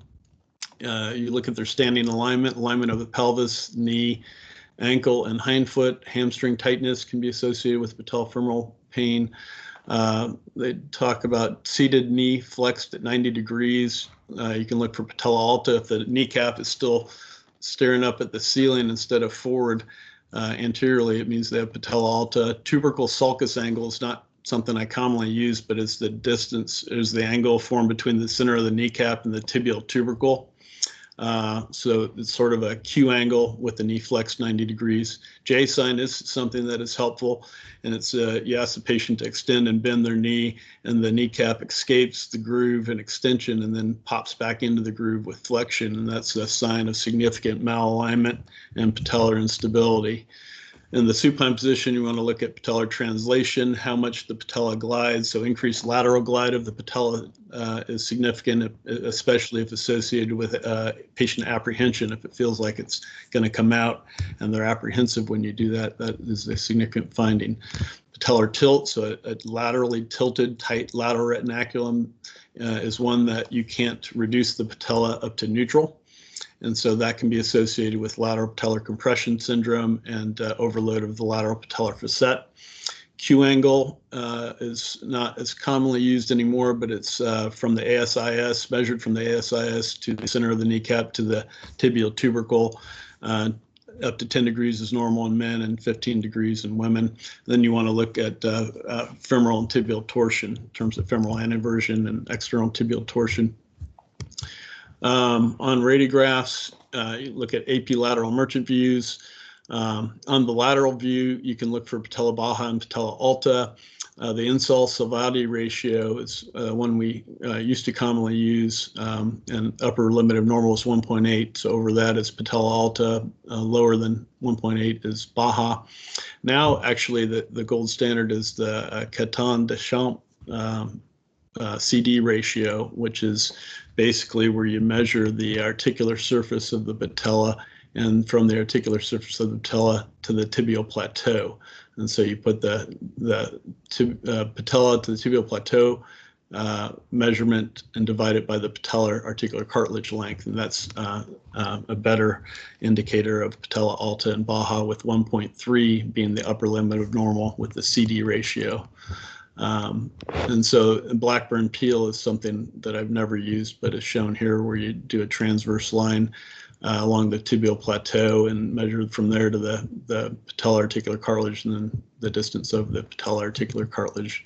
you look at their standing alignment of the pelvis, knee, ankle, and hindfoot. Hamstring tightness can be associated with patellofemoral pain. They talk about seated knee flexed at 90 degrees. You can look for patella alta if the kneecap is still staring up at the ceiling instead of forward. anteriorly, it means they have patella alta. Tubercle sulcus angle is not something I commonly use, but it's the distance, is the angle formed between the center of the kneecap and the tibial tubercle. So it's sort of a Q angle with the knee flexed 90 degrees. J sign is something that is helpful, and it's you ask the patient to extend and bend their knee, and the kneecap escapes the groove and extension and then pops back into the groove with flexion, and that's a sign of significant malalignment and patellar instability. In the supine position, you want to look at patellar translation, how much the patella glides. So increased lateral glide of the patella is significant, especially if associated with patient apprehension. If it feels like it's going to come out and they're apprehensive when you do that, that is a significant finding. Patellar tilt, so a laterally tilted, tight lateral retinaculum is one that you can't reduce the patella up to neutral. And so that can be associated with lateral patellar compression syndrome and overload of the lateral patellar facet. Q angle is not as commonly used anymore, but it's from the ASIS, measured from the ASIS to the center of the kneecap to the tibial tubercle. Up to 10 degrees is normal in men and 15 degrees in women. Then you want to look at femoral and tibial torsion in terms of femoral aneversion and external tibial torsion. On radiographs, you look at AP lateral emergent views. On the lateral view, you can look for patella baja and patella alta. The Insall-Salvati ratio is one we used to commonly use, and upper limit of normal is 1.8. So over that is patella alta, lower than 1.8 is baja. Now, actually, the gold standard is the Caton-Deschamps CD ratio, which is basically where you measure the articular surface of the patella and from the articular surface of the patella to the tibial plateau. And so you put the patella to the tibial plateau measurement and divide it by the patellar articular cartilage length. And that's a better indicator of patella alta and baja, with 1.3 being the upper limit of normal with the CD ratio. And so Blackburn peel is something that I've never used, but is shown here, where you do a transverse line along the tibial plateau and measure from there to the patellar articular cartilage, and then the distance of the patellar articular cartilage,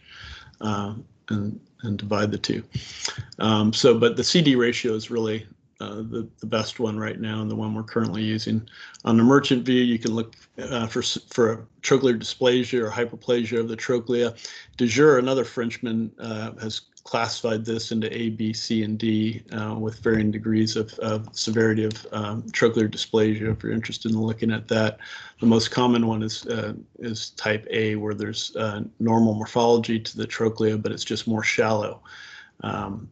and divide the two. But the CD ratio is really the best one right now, and the one we're currently using. On the merchant view, you can look for trochlear dysplasia or hyperplasia of the trochlea. De Jure, another Frenchman, has classified this into A, B, C, and D with varying degrees of severity of trochlear dysplasia. If you're interested in looking at that, the most common one is type A, where there's normal morphology to the trochlea, but it's just more shallow.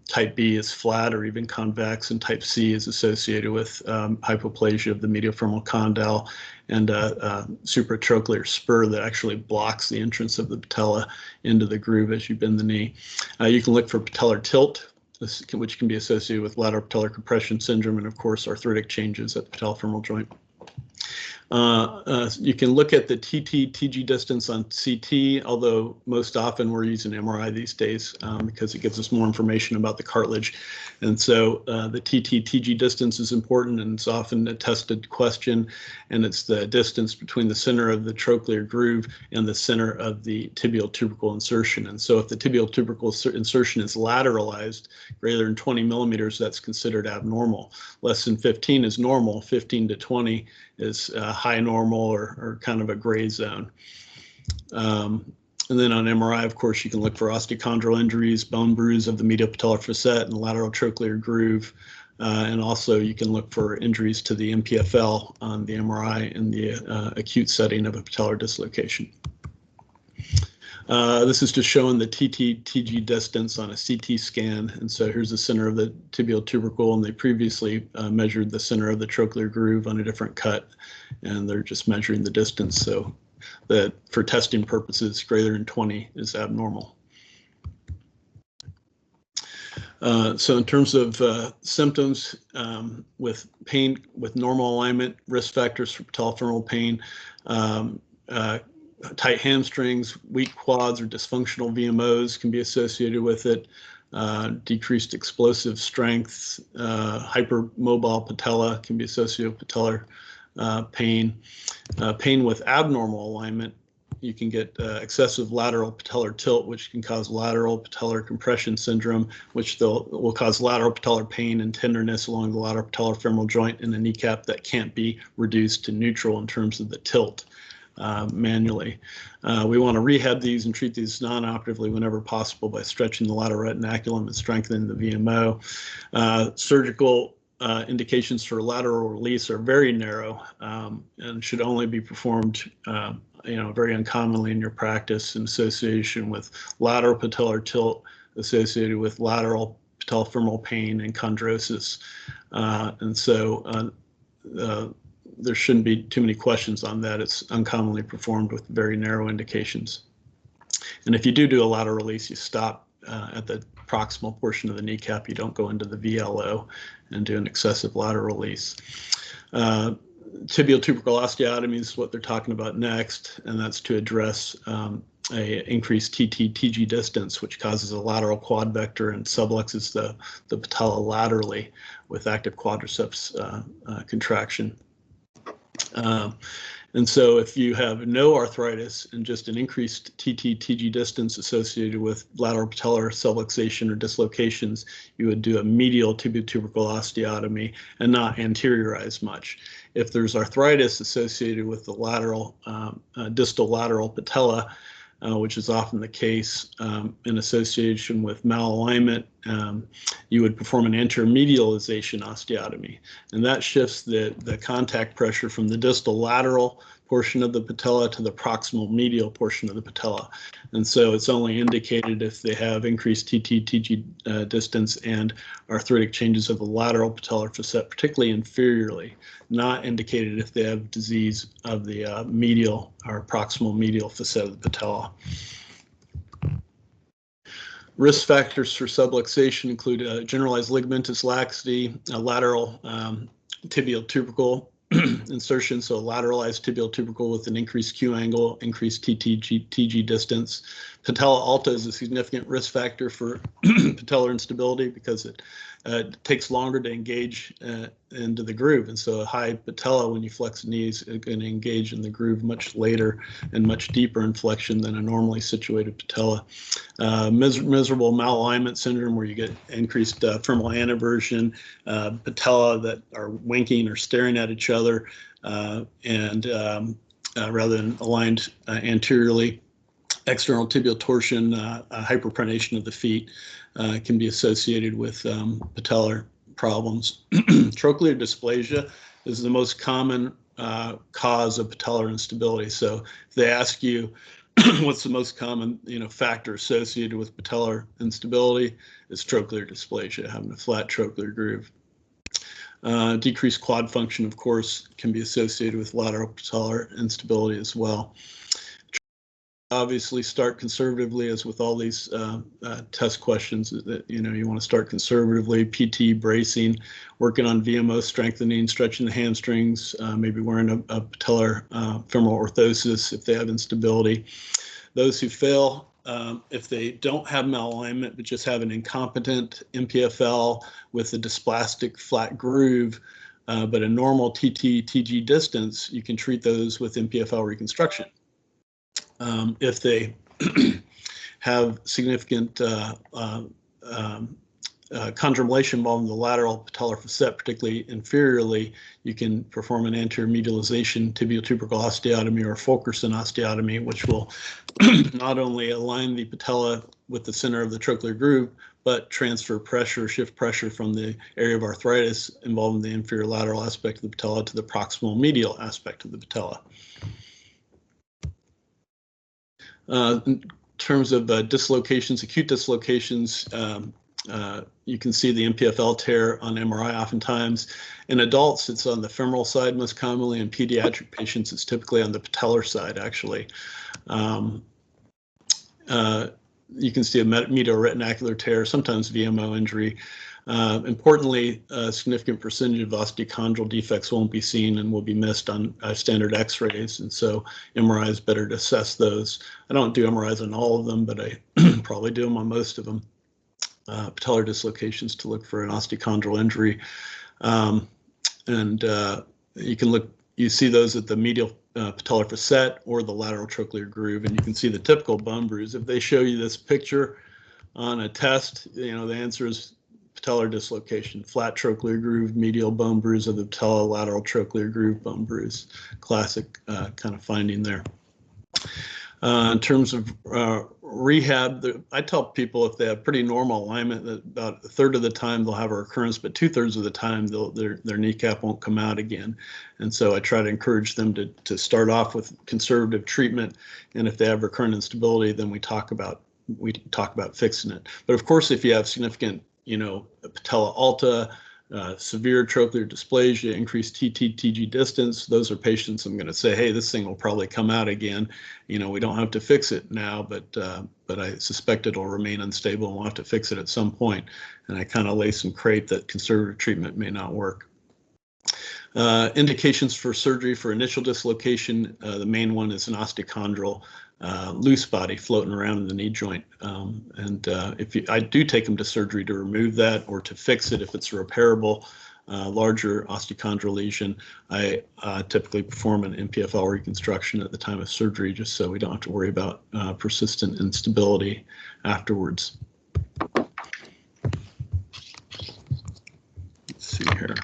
Type B is flat or even convex, and type C is associated with hypoplasia of the mediofemoral condyle and supratrochlear spur that actually blocks the entrance of the patella into the groove as you bend the knee. You can look for patellar tilt, which can be associated with lateral patellar compression syndrome, and of course arthritic changes at the patellofemoral joint. You can look at the TT-TG distance on CT, although most often we're using MRI these days because it gives us more information about the cartilage. And so the TT-TG distance is important, and it's often a tested question, and it's the distance between the center of the trochlear groove and the center of the tibial tubercle insertion. And so if the tibial tubercle insertion is lateralized greater than 20 millimeters, that's considered abnormal. Less than 15 is normal. 15 to 20 is high normal or kind of a gray zone. And then on MRI, of course, you can look for osteochondral injuries, bone bruise of the medial patellar facet and lateral trochlear groove. And also you can look for injuries to the MPFL on the MRI in the acute setting of a patellar dislocation. This is just showing the TT-TG distance on a CT scan. And so here's the center of the tibial tubercle, and they previously measured the center of the trochlear groove on a different cut, and they're just measuring the distance. So that for testing purposes, greater than 20 is abnormal. So in terms of symptoms with pain, with normal alignment, risk factors for patellofemoral pain, tight hamstrings, weak quads, or dysfunctional VMOs can be associated with it. Decreased explosive strength, hypermobile patella can be associated with patellar pain. Pain with abnormal alignment, you can get excessive lateral patellar tilt, which can cause lateral patellar compression syndrome, which will cause lateral patellar pain and tenderness along the lateral patellofemoral joint in the kneecap that can't be reduced to neutral in terms of the tilt manually. We want to rehab these and treat these non-operatively whenever possible by stretching the lateral retinaculum and strengthening the VMO. Surgical indications for lateral release are very narrow and should only be performed very uncommonly in your practice in association with lateral patellar tilt associated with lateral patellofemoral pain and chondrosis. And so there shouldn't be too many questions on that. It's uncommonly performed with very narrow indications. And if you do a lateral release, you stop at the proximal portion of the kneecap. You don't go into the VLO and do an excessive lateral release. Tibial tubercle osteotomy is what they're talking about next, and that's to address a increased TT-TG distance, which causes a lateral quad vector and subluxes the patella laterally with active quadriceps contraction. And so if you have no arthritis and just an increased TT-TG distance associated with lateral patellar subluxation or dislocations, you would do a medial tibial tubercle osteotomy and not anteriorize much. If there's arthritis associated with the lateral, distal lateral patella, which is often the case in association with malalignment, you would perform an intermedialization osteotomy. And that shifts the contact pressure from the distal lateral portion of the patella to the proximal medial portion of the patella. And so it's only indicated if they have increased TT-TG distance and arthritic changes of the lateral patellar facet, particularly inferiorly, not indicated if they have disease of the medial or proximal medial facet of the patella. Risk factors for subluxation include generalized ligamentous laxity, lateral tibial tubercle insertion, so a lateralized tibial tubercle with an increased Q angle, increased TT-TG distance. Patella alta is a significant risk factor for patellar instability because it takes longer to engage into the groove. And so a high patella, when you flex the knees, is going to engage in the groove much later and much deeper in flexion than a normally situated patella. Miserable malalignment syndrome, where you get increased femoral aneversion, patella that are winking or staring at each other and rather than aligned anteriorly. External tibial torsion, hyperpronation of the feet can be associated with patellar problems. Trochlear dysplasia is the most common cause of patellar instability. So if they ask you what's the most common factor associated with patellar instability, it's trochlear dysplasia, having a flat trochlear groove. Decreased quad function, of course, can be associated with lateral patellar instability as well. Obviously start conservatively, as with all these test questions that you want to start conservatively. PT, bracing, working on VMO strengthening, stretching the hamstrings, maybe wearing a patellar femoral orthosis if they have instability. Those who fail, if they don't have malalignment but just have an incompetent MPFL with a dysplastic flat groove but a normal TT-TG distance, you can treat those with MPFL reconstruction. If they have significant chondromalacia involving the lateral patellar facet, particularly inferiorly, you can perform an anterior medialization tibial tubercle osteotomy or Fulkerson osteotomy, which will not only align the patella with the center of the trochlear groove, but transfer pressure, shift pressure from the area of arthritis involving the inferior lateral aspect of the patella to the proximal medial aspect of the patella. In terms of dislocations, acute dislocations, you can see the MPFL tear on MRI oftentimes. In adults, it's on the femoral side most commonly. In pediatric patients, it's typically on the patellar side, actually. You can see a medial retinacular tear, sometimes VMO injury. Importantly, a significant percentage of osteochondral defects won't be seen and will be missed on standard x-rays, and so MRI is better to assess those. I don't do MRIs on all of them, but I probably do them on most of them. Patellar dislocations to look for an osteochondral injury. And you can look you see those at the medial patellar facet or the lateral trochlear groove, and you can see the typical bone bruise. If they show you this picture on a test, the answer is patellar dislocation, flat trochlear groove, medial bone bruise of the patella, lateral trochlear groove, bone bruise. Classic kind of finding there. In terms of rehab, I tell people if they have pretty normal alignment, that about a third of the time they'll have a recurrence, but 2/3 of the time their kneecap won't come out again. And so I try to encourage them to start off with conservative treatment, and if they have recurrent instability, then we talk about fixing it. But of course, if you have significant, patella alta, severe trochlear dysplasia, increased TT-TG distance, those are patients I'm going to say, hey, this thing will probably come out again. We don't have to fix it now, but I suspect it'll remain unstable and we'll have to fix it at some point. And I kind of lay some crate that conservative treatment may not work. Indications for surgery for initial dislocation, the main one is an osteochondral loose body floating around in the knee joint. I do take them to surgery to remove that or to fix it if it's a repairable larger osteochondral lesion. I typically perform an MPFL reconstruction at the time of surgery just so we don't have to worry about persistent instability afterwards. Let's see here.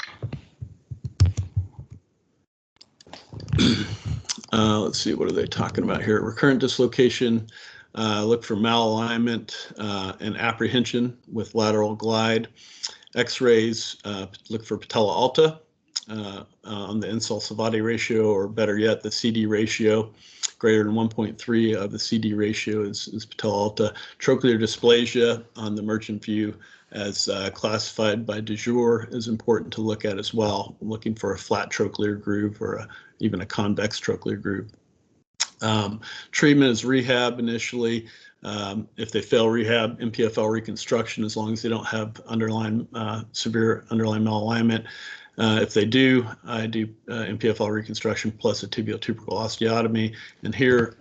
Let's see, what are they talking about here? Recurrent dislocation, look for malalignment and apprehension with lateral glide. X-rays, look for patella alta on the Insel-Savati ratio, or better yet, the CD ratio. Greater than 1.3 of the CD ratio is patella alta. Trochlear dysplasia on the Merchant view as classified by de jour is important to look at as well. I'm looking for a flat trochlear groove or even a convex trochlear groove. Treatment is rehab initially. If they fail rehab, MPFL reconstruction, as long as they don't have severe underlying malalignment. If they do, I do MPFL reconstruction plus a tibial-tubercle osteotomy. And here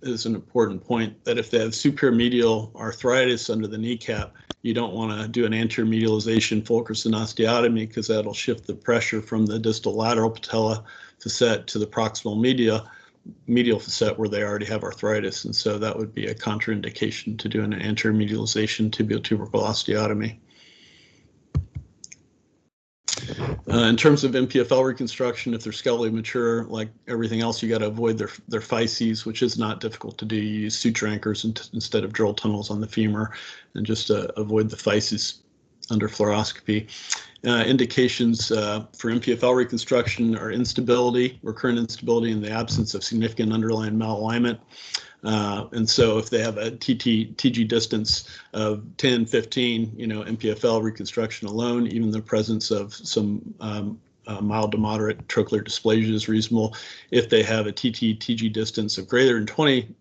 is an important point that if they have superior medial arthritis under the kneecap, you don't want to do an anterior medialization Fulkerson osteotomy because that'll shift the pressure from the distal lateral patella facet to the proximal medial facet where they already have arthritis. And so that would be a contraindication to doing an anterior medialization tibial-tubercle osteotomy. In terms of MPFL reconstruction, if they're skeletally mature, like everything else, you got to avoid their physes, which is not difficult to do. You use suture anchors instead of drill tunnels on the femur, and just avoid the physes under fluoroscopy. Indications for MPFL reconstruction are instability, recurrent instability in the absence of significant underlying malalignment. And so if they have a TG distance of 10, 15, MPFL reconstruction alone, even the presence of some mild to moderate trochlear dysplasia is reasonable. If they have a TG distance of greater than 20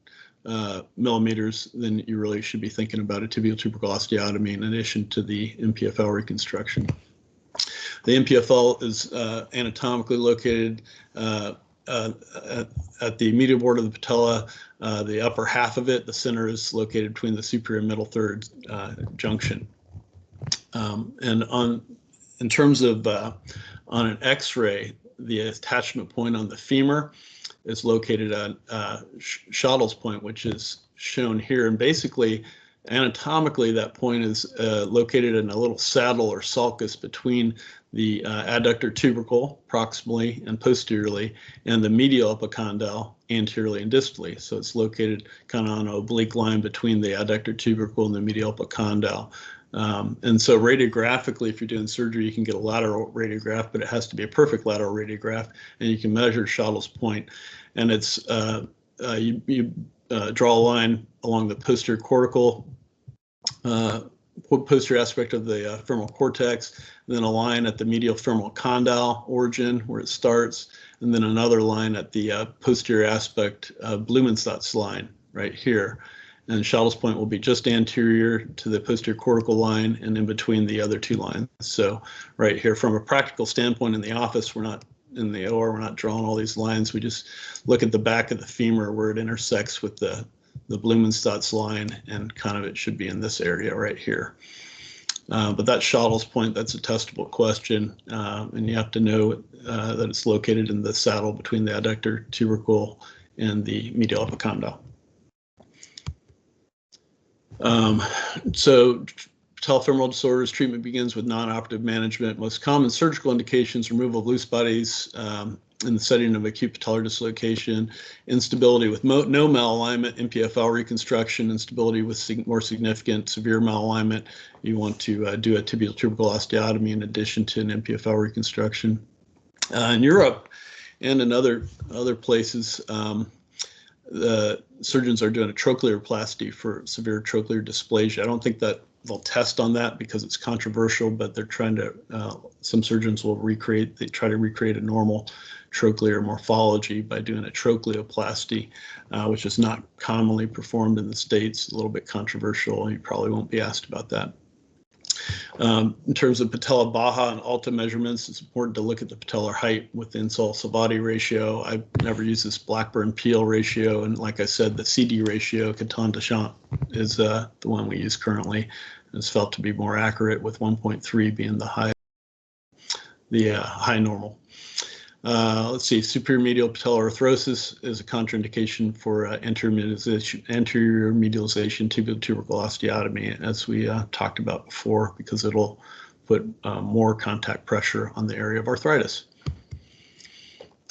millimeters, then you really should be thinking about a tibial-tubercle osteotomy in addition to the MPFL reconstruction. The MPFL is anatomically located at the medial border of the patella. The upper half of it, the center, is located between the superior and middle third junction. And in terms of on an X-ray, the attachment point on the femur is located at Schottle's point, which is shown here. And basically, anatomically, that point is located in a little saddle or sulcus between the adductor tubercle proximally and posteriorly, and the medial epicondyle anteriorly and distally. So it's located kind of on an oblique line between the adductor tubercle and the medial epicondyle. And so radiographically, if you're doing surgery, you can get a lateral radiograph, but it has to be a perfect lateral radiograph, and you can measure Schottle's point. And it's you draw a line along the posterior cortical, posterior aspect of the femoral cortex, and then a line at the medial femoral condyle origin where it starts, and then another line at the posterior aspect of Blumenstadt's line right here. And Schottle's point will be just anterior to the posterior cortical line and in between the other two lines. So right here, from a practical standpoint in the office, we're not in the OR, we're not drawing all these lines. We just look at the back of the femur where it intersects with the Blumenstadt's line, and kind of it should be in this area right here. But that Schottle's point, that's a testable question, and you have to know that it's located in the saddle between the adductor tubercle and the medial epicondyle. So patellofemoral disorders treatment begins with non-operative management. Most common surgical indications: removal of loose bodies in the setting of acute patellar dislocation, instability with no malalignment, MPFL reconstruction, instability with more significant severe malalignment. You want to do a tibial tubercle osteotomy in addition to an MPFL reconstruction. In Europe and in other places, the surgeons are doing a trochlearoplasty for severe trochlear dysplasia. I don't think that they'll test on that because it's controversial, but they're trying to, some surgeons will try to recreate a normal trochlear morphology by doing a trochleoplasty, which is not commonly performed in the States, a little bit controversial. You probably won't be asked about that. In terms of patella baja and alta measurements, it's important to look at the patellar height with the insole-Savati ratio. I've never used this Blackburn-Peel ratio, and like I said, the CD ratio, Caton-Deschamps, is the one we use currently. It's felt to be more accurate, with 1.3 being the high normal. Let's see, superior medial patellar arthrosis is a contraindication for anterior medialization tibial tubercle osteotomy, as we talked about before, because it'll put more contact pressure on the area of arthritis.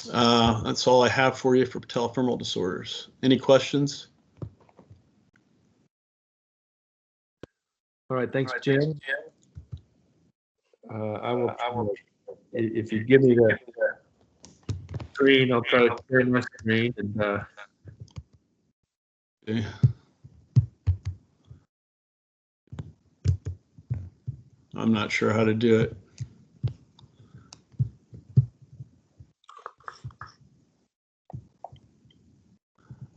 That's all I have for you for patellofemoral disorders. Any questions?
All right, thanks, Jim. I will, if you give me the screen, I'll try to share my screen and
Okay. I'm not sure how to do it.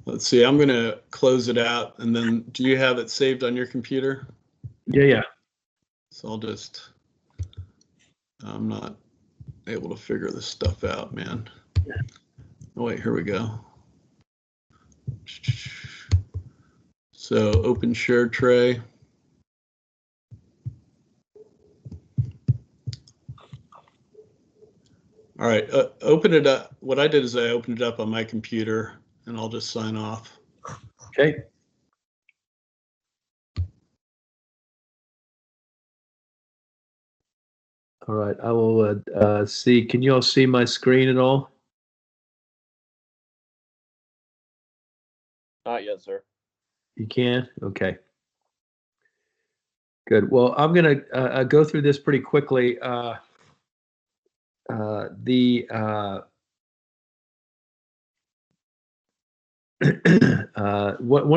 Let's see, I'm going to close it out, and then do you have it saved on your computer?
yeah.
So I'm not able to figure this stuff out, man. Oh, wait, here we go. So open share tray. All right, open it up. What I did is I opened it up on my computer, and I'll just sign off.
Okay. All right, I will see. Can you all see my screen at all?
Not yet, sir.
You can? Okay. Good. Well, I'm going to go through this pretty quickly. One of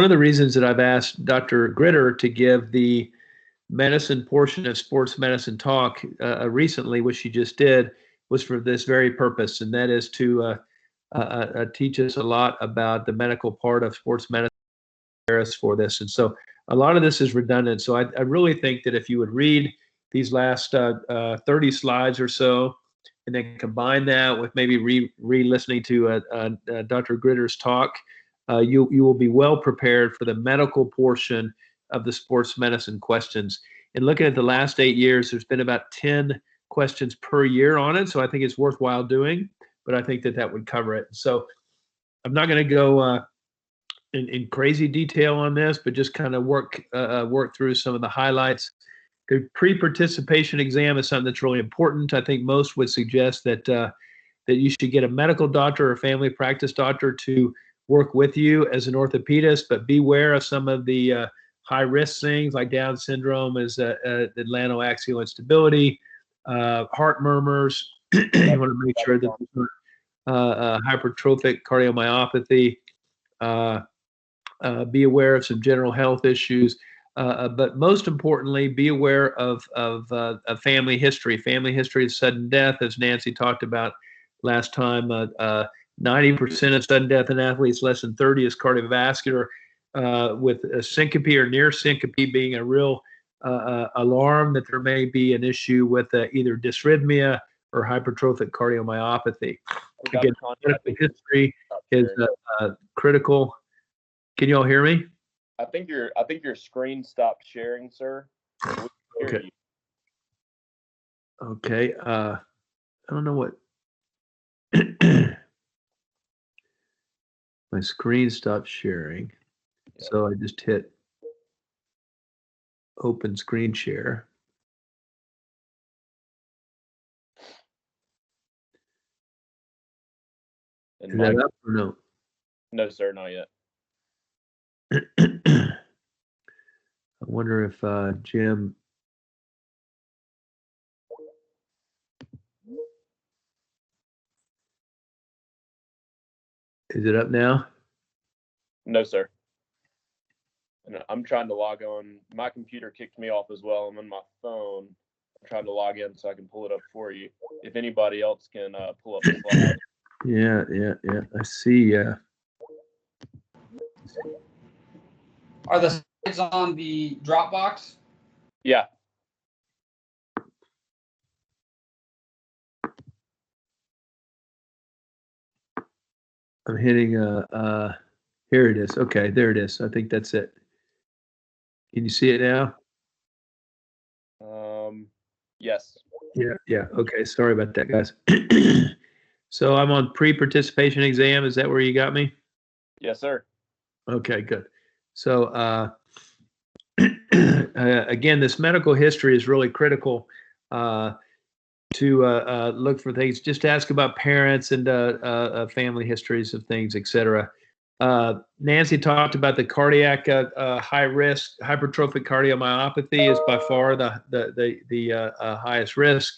the reasons that I've asked Dr. Gritter to give the medicine portion of sports medicine talk recently, which she just did, was for this very purpose, and that is to teach us a lot about the medical part of sports medicine for this. And so a lot of this is redundant. So I really think that if you would read these last 30 slides or so, and then combine that with maybe re-listening to Dr. Gritter's talk, you will be well prepared for the medical portion of the sports medicine questions. And looking at the last 8 years, there's been about 10 questions per year on it. So I think it's worthwhile doing, but I think that would cover it. So I'm not going to go in crazy detail on this, but just kind of work through some of the highlights. The pre-participation exam is something that's really important. I think most would suggest that that you should get a medical doctor or family practice doctor to work with you as an orthopedist, but beware of some of the high-risk things like Down syndrome, is atlantoaxial instability, heart murmurs. You want to make sure that there's hypertrophic cardiomyopathy. Be aware of some general health issues, but most importantly, be aware of family history. Family history of sudden death, as Nancy talked about last time. 90% of sudden death in athletes, less than 30 is cardiovascular, with a syncope or near syncope being a real alarm that there may be an issue with either dysrhythmia or hypertrophic cardiomyopathy. Again, medical history is critical. Can you all hear me?
I think your screen stopped sharing, sir. We can hear
Okay.
you.
Okay. I don't know what. My screen stopped sharing.
Yeah.
So I just hit open screen share.
And
Is
Mike,
that up or no?
no, sir, not yet.
I wonder if Jim. Is it up now?
No, sir. And I'm trying to log on. My computer kicked me off as well. I'm on my phone. I'm trying to log in so I can pull it up for you. If anybody else can pull up the slide.
Yeah. I see.
Are the slides on the Dropbox?
Yeah.
I'm hitting here it is. Okay, there it is. I think that's it. Can you see it now?
Yes.
Yeah. Okay, sorry about that, guys. So I'm on pre-participation exam. Is that where you got me?
Yes, sir.
Okay, good. So again, this medical history is really critical to look for things. Just ask about parents and family histories of things, etc. Nancy talked about the cardiac high risk hypertrophic cardiomyopathy is by far the highest risk.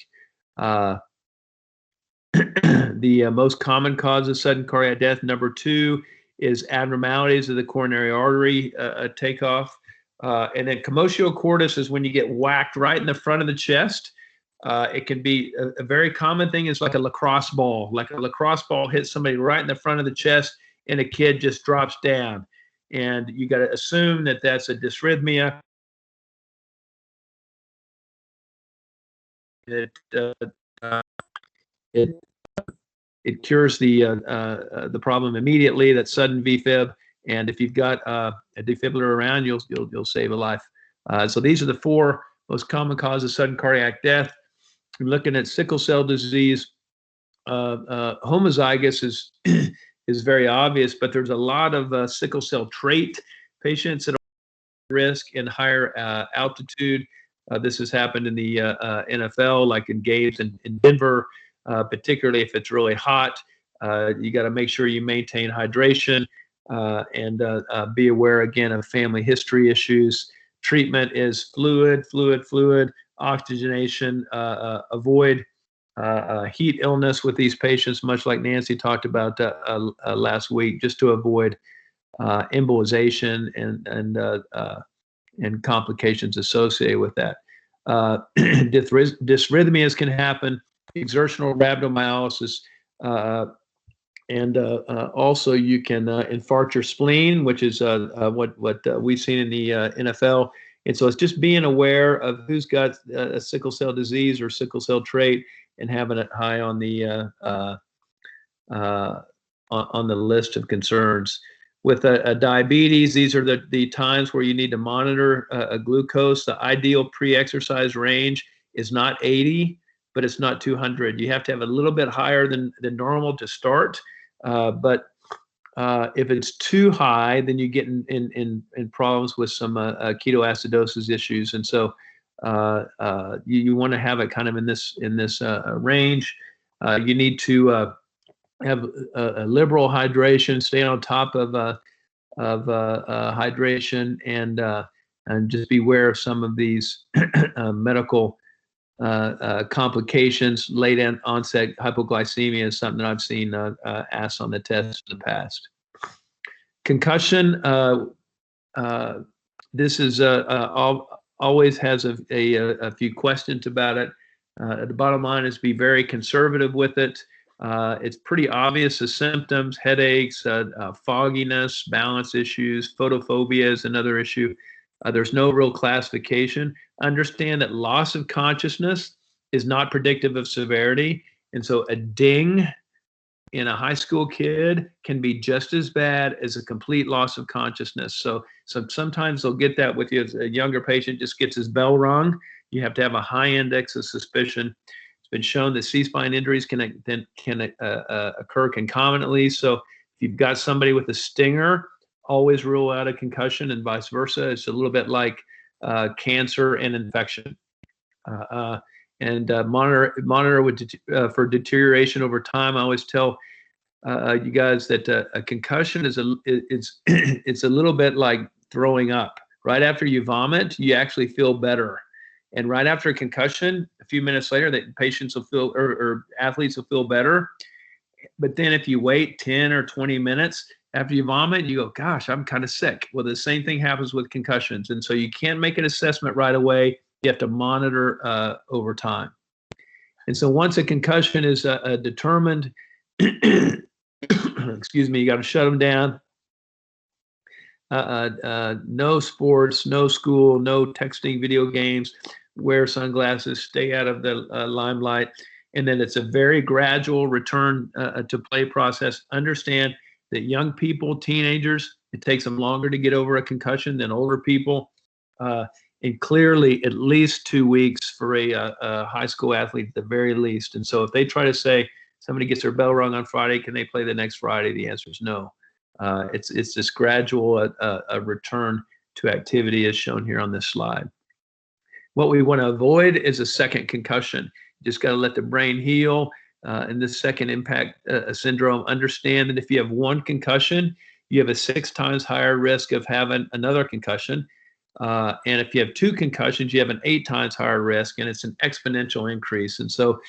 The most common cause of sudden cardiac death, number 2, is abnormalities of the coronary artery takeoff. And then commotio cordis is when you get whacked right in the front of the chest. It can be a very common thing is like a lacrosse ball. Like a lacrosse ball hits somebody right in the front of the chest and a kid just drops down. And you got to assume that that's a dysrhythmia. It cures the problem immediately. That sudden VFib, and if you've got a defibrillator around, you'll save a life. So these are the 4 most common causes of sudden cardiac death. We're looking at sickle cell disease. Homozygous is very obvious, but there's a lot of sickle cell trait patients that are at risk in higher altitude. This has happened in the NFL, like in games in Denver, particularly if it's really hot. You got to make sure you maintain hydration and be aware again of family history issues. Treatment is fluid, oxygenation, avoid heat illness with these patients, much like Nancy talked about last week, just to avoid embolization and complications associated with that. Dysrhythmias can happen, exertional rhabdomyolysis, and also you can infarct your spleen, which is what we've seen in the NFL. And so it's just being aware of who's got a sickle cell disease or sickle cell trait and having it high on the list of concerns. With diabetes, these are the times where you need to monitor a glucose. The ideal pre-exercise range is not 80, but it's not 200. You have to have a little bit higher than normal to start. But if it's too high, then you get in problems with some ketoacidosis issues. And so you want to have it kind of in this range. You need to have a liberal hydration, stay on top of hydration, and just beware of some of these medical complications. Late onset hypoglycemia is something that I've seen asked on the test in the past. Concussion. This is always has a few questions about it. The bottom line is be very conservative with it. It's pretty obvious the symptoms: headaches, fogginess, balance issues, photophobia is another issue. There's no real classification. Understand that loss of consciousness is not predictive of severity. And so a ding in a high school kid can be just as bad as a complete loss of consciousness. So sometimes they'll get that with you. A younger patient just gets his bell rung You have to have a high index of suspicion. It's been shown that C-spine injuries can occur concomitantly. So if you've got somebody with a stinger, always rule out a concussion, and vice versa. It's a little bit like cancer and infection. Monitor for deterioration over time. I always tell you guys that a concussion is it's a little bit like throwing up. Right after you vomit, you actually feel better, and right after a concussion, a few minutes later, that patients will feel or athletes will feel better. But then if you wait 10 or 20 minutes after you vomit, you go, "Gosh, I'm kind of sick." Well, the same thing happens with concussions, and so you can't make an assessment right away. You have to monitor over time. And so once a concussion is determined, excuse me, you got to shut them down. No sports, no school, no texting, video games, wear sunglasses, stay out of the limelight. And then it's a very gradual return to play process. Understand that young people, teenagers, it takes them longer to get over a concussion than older people. And clearly at least 2 weeks for a high school athlete at the very least. And so if they try to say somebody gets their bell rung on Friday, can they play the next Friday? The answer is no. It's this gradual a return to activity as shown here on this slide. What we want to avoid is a second concussion. You just got to let the brain heal. And this second impact syndrome, understand that if you have one concussion, you have a 6 times higher risk of having another concussion. And if you have 2 concussions, you have an 8 times higher risk, and it's an exponential increase. And so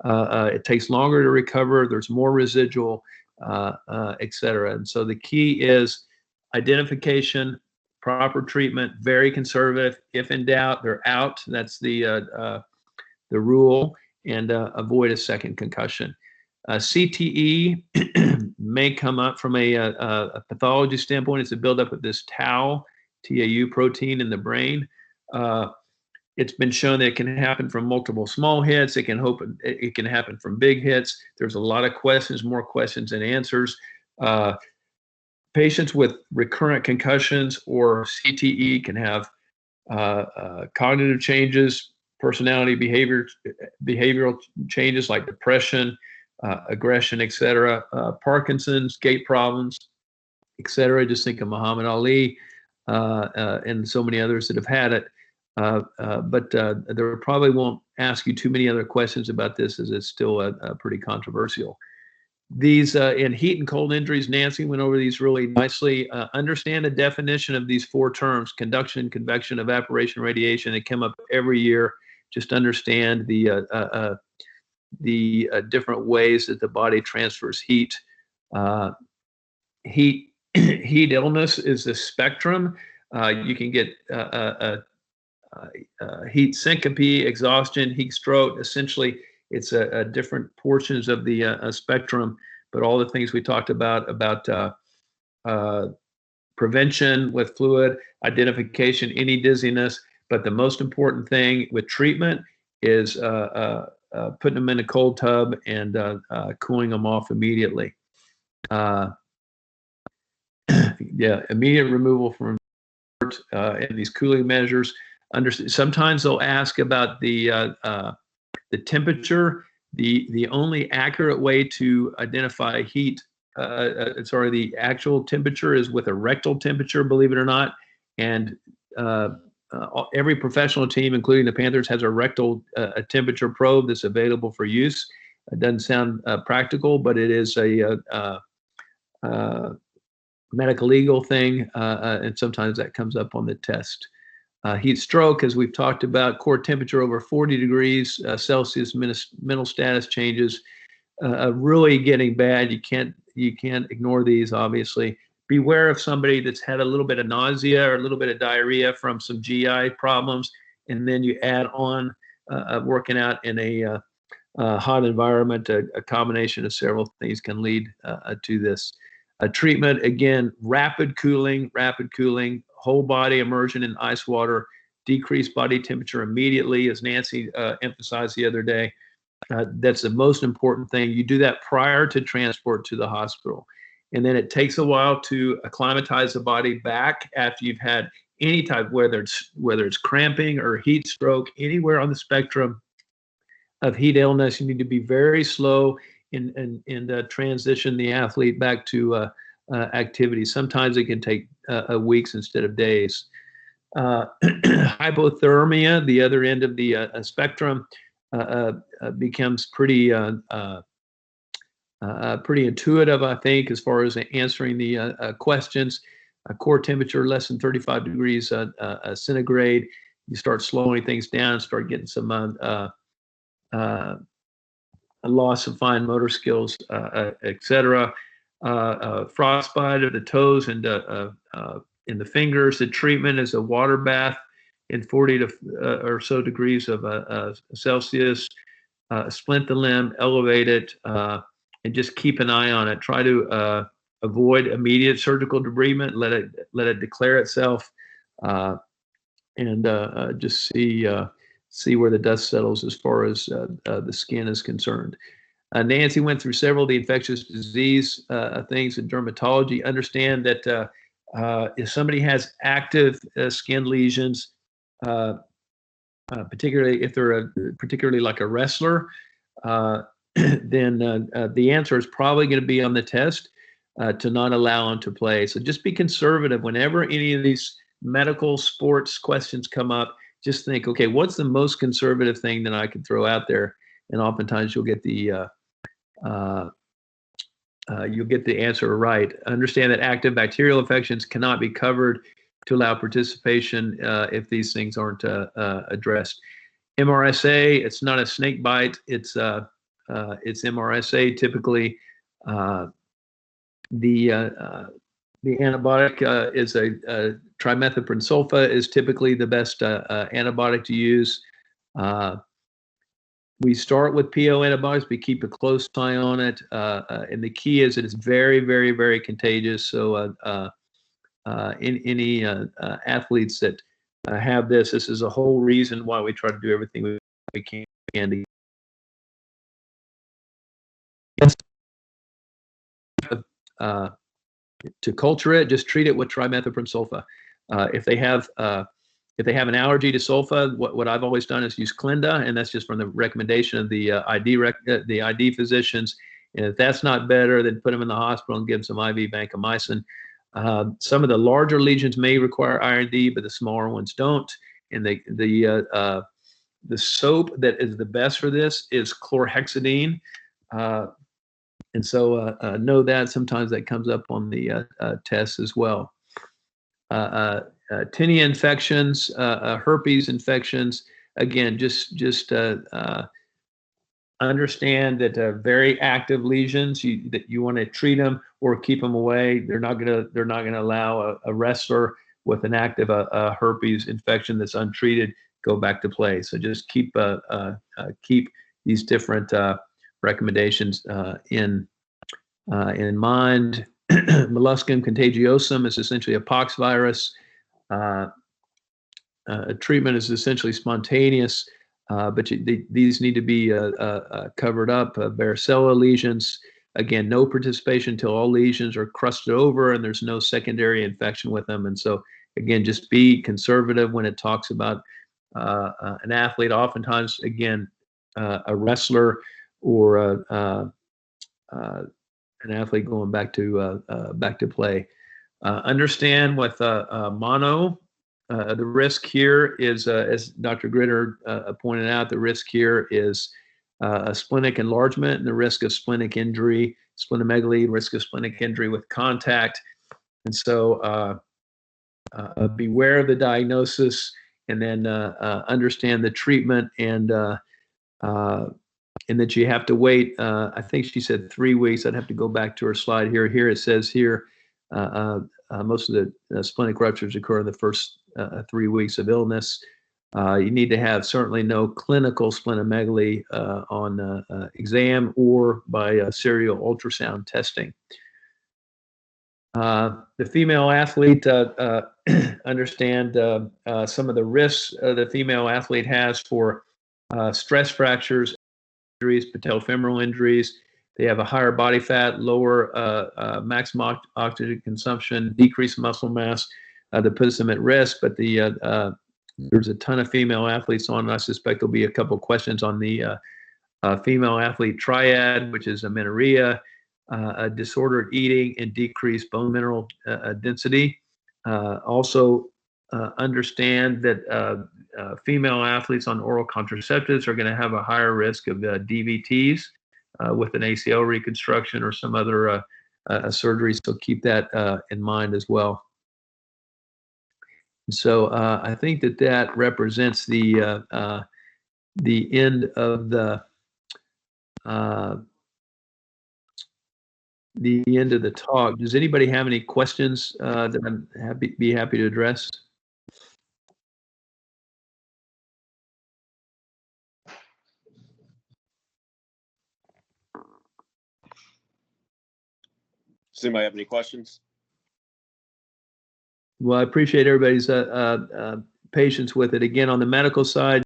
it takes longer to recover. There's more residual, et cetera. And so the key is identification, proper treatment, very conservative. If in doubt, they're out. That's the rule, and avoid a second concussion. CTE may come up from a pathology standpoint. It's a buildup of this tau protein in the brain. It's been shown that it can happen from multiple small hits. It can happen from big hits. There's a lot of questions, more questions than answers. Patients with recurrent concussions or CTE can have cognitive changes, personality, behavioral changes like depression, aggression, etc., Parkinson's, gait problems, etc. Just think of Muhammad Ali and so many others that have had it. But there probably won't ask you too many other questions about this, as it's still pretty controversial. These in heat and cold injuries, Nancy went over these really nicely. Understand the definition of these 4 terms: conduction, convection, evaporation, radiation. They come up every year. Just understand the different ways that the body transfers heat. Heat illness is a spectrum. You can get heat syncope, exhaustion, heat stroke. Essentially, it's different portions of the spectrum, but all the things we talked about prevention with fluid, identification, any dizziness. But the most important thing with treatment is putting them in a cold tub and cooling them off immediately. Yeah, immediate removal from and these cooling measures. Sometimes they'll ask about the temperature. The only accurate way to identify heat, the actual temperature is with a rectal temperature, believe it or not. And every professional team, including the Panthers, has a rectal temperature probe that's available for use. It doesn't sound practical, but it is a medical legal thing, and sometimes that comes up on the test. Heat stroke, as we've talked about, core temperature over 40 degrees Celsius, mental status changes, really getting bad. You can't ignore these, obviously. Beware of somebody that's had a little bit of nausea or a little bit of diarrhea from some GI problems, and then you add on working out in a hot environment. A combination of several things can lead to this. Treatment, again, rapid cooling, whole body immersion in ice water, decrease body temperature immediately, as Nancy emphasized the other day. That's the most important thing. You do that prior to transport to the hospital. And then it takes a while to acclimatize the body back after you've had any type, whether it's cramping or heat stroke, anywhere on the spectrum of heat illness, you need to be very slow in transition the athlete back to activity. Sometimes it can take weeks instead of days. Hypothermia, the other end of the spectrum, becomes pretty intuitive, I think, as far as answering the questions. A core temperature less than 35 degrees centigrade. You start slowing things down, start getting some a loss of fine motor skills, etc. Frostbite of the toes and in the fingers. The treatment is a water bath in 40 to or so degrees of Celsius. Splint the limb, elevate it, and just keep an eye on it. Try to avoid immediate surgical debridement. Let it declare itself, and just see where the dust settles as far as the skin is concerned. Nancy went through several of the infectious disease things in dermatology. Understand that if somebody has active skin lesions, particularly if they're particularly like a wrestler, then the answer is probably going to be on the test to not allow them to play. So just be conservative whenever any of these medical sports questions come up. Just think, okay, what's the most conservative thing that I can throw out there? And oftentimes you'll get the answer right. Understand that active bacterial infections cannot be covered to allow participation if these things aren't addressed. MRSA, it's not a snake bite. It's MRSA. Typically, the antibiotic is a trimethoprim sulfa is typically the best antibiotic to use. We start with PO antibiotics. We keep a close eye on it, and the key is that it's very, very, very contagious. So, in any athletes that have this is a whole reason why we try to do everything we can to culture it. Just treat it with trimethoprim sulfa. If they have an allergy to sulfa, what I've always done is use Clinda, and that's just from the recommendation of the ID physicians. And if that's not better, then put them in the hospital and give them some IV vancomycin. Some of the larger lesions may require IRD, but the smaller ones don't. And the soap that is the best for this is chlorhexidine. And so know that sometimes that comes up on the tests as well. Tinea infections, herpes infections. Again, just understand that very active lesions, that you want to treat them or keep them away. They're not gonna allow a wrestler with an active herpes infection that's untreated go back to play. So just keep these different recommendations in mind. Molluscum contagiosum is essentially a pox virus. Treatment is essentially spontaneous, but these need to be covered up. Varicella lesions, again, no participation until all lesions are crusted over and there's no secondary infection with them. And so, again, just be conservative when it talks about an athlete. Oftentimes, again, a wrestler or an athlete going back to play. Understand with mono, the risk here is, as Dr. Gritter pointed out, the risk here is a splenic enlargement and the risk of splenic injury, splenomegaly, risk of splenic injury with contact. And so beware of the diagnosis, and then understand the treatment, and that you have to wait. I think she said 3 weeks. I'd have to go back to her slide here. Here it says here, most of the splenic ruptures occur in the first 3 weeks of illness. You need to have certainly no clinical splenomegaly on exam or by serial ultrasound testing. The female athlete, understand some of the risks the female athlete has for stress fractures, injuries, patellofemoral injuries. They have a higher body fat, lower maximum oxygen consumption, decreased muscle mass. that puts them at risk. But there's a ton of female athletes on. And I suspect there'll be a couple questions on the female athlete triad, which is amenorrhea, disordered eating, and decreased bone mineral density. Also, understand that female athletes on oral contraceptives are going to have a higher risk of DVTs with an ACL reconstruction or some other surgery. So keep that in mind as well. So I think that represents the end of the end of the talk. Does anybody have any questions that I'm be happy to address?
Does anybody have any questions?
Well, I appreciate everybody's patience with it. Again, on the medical side,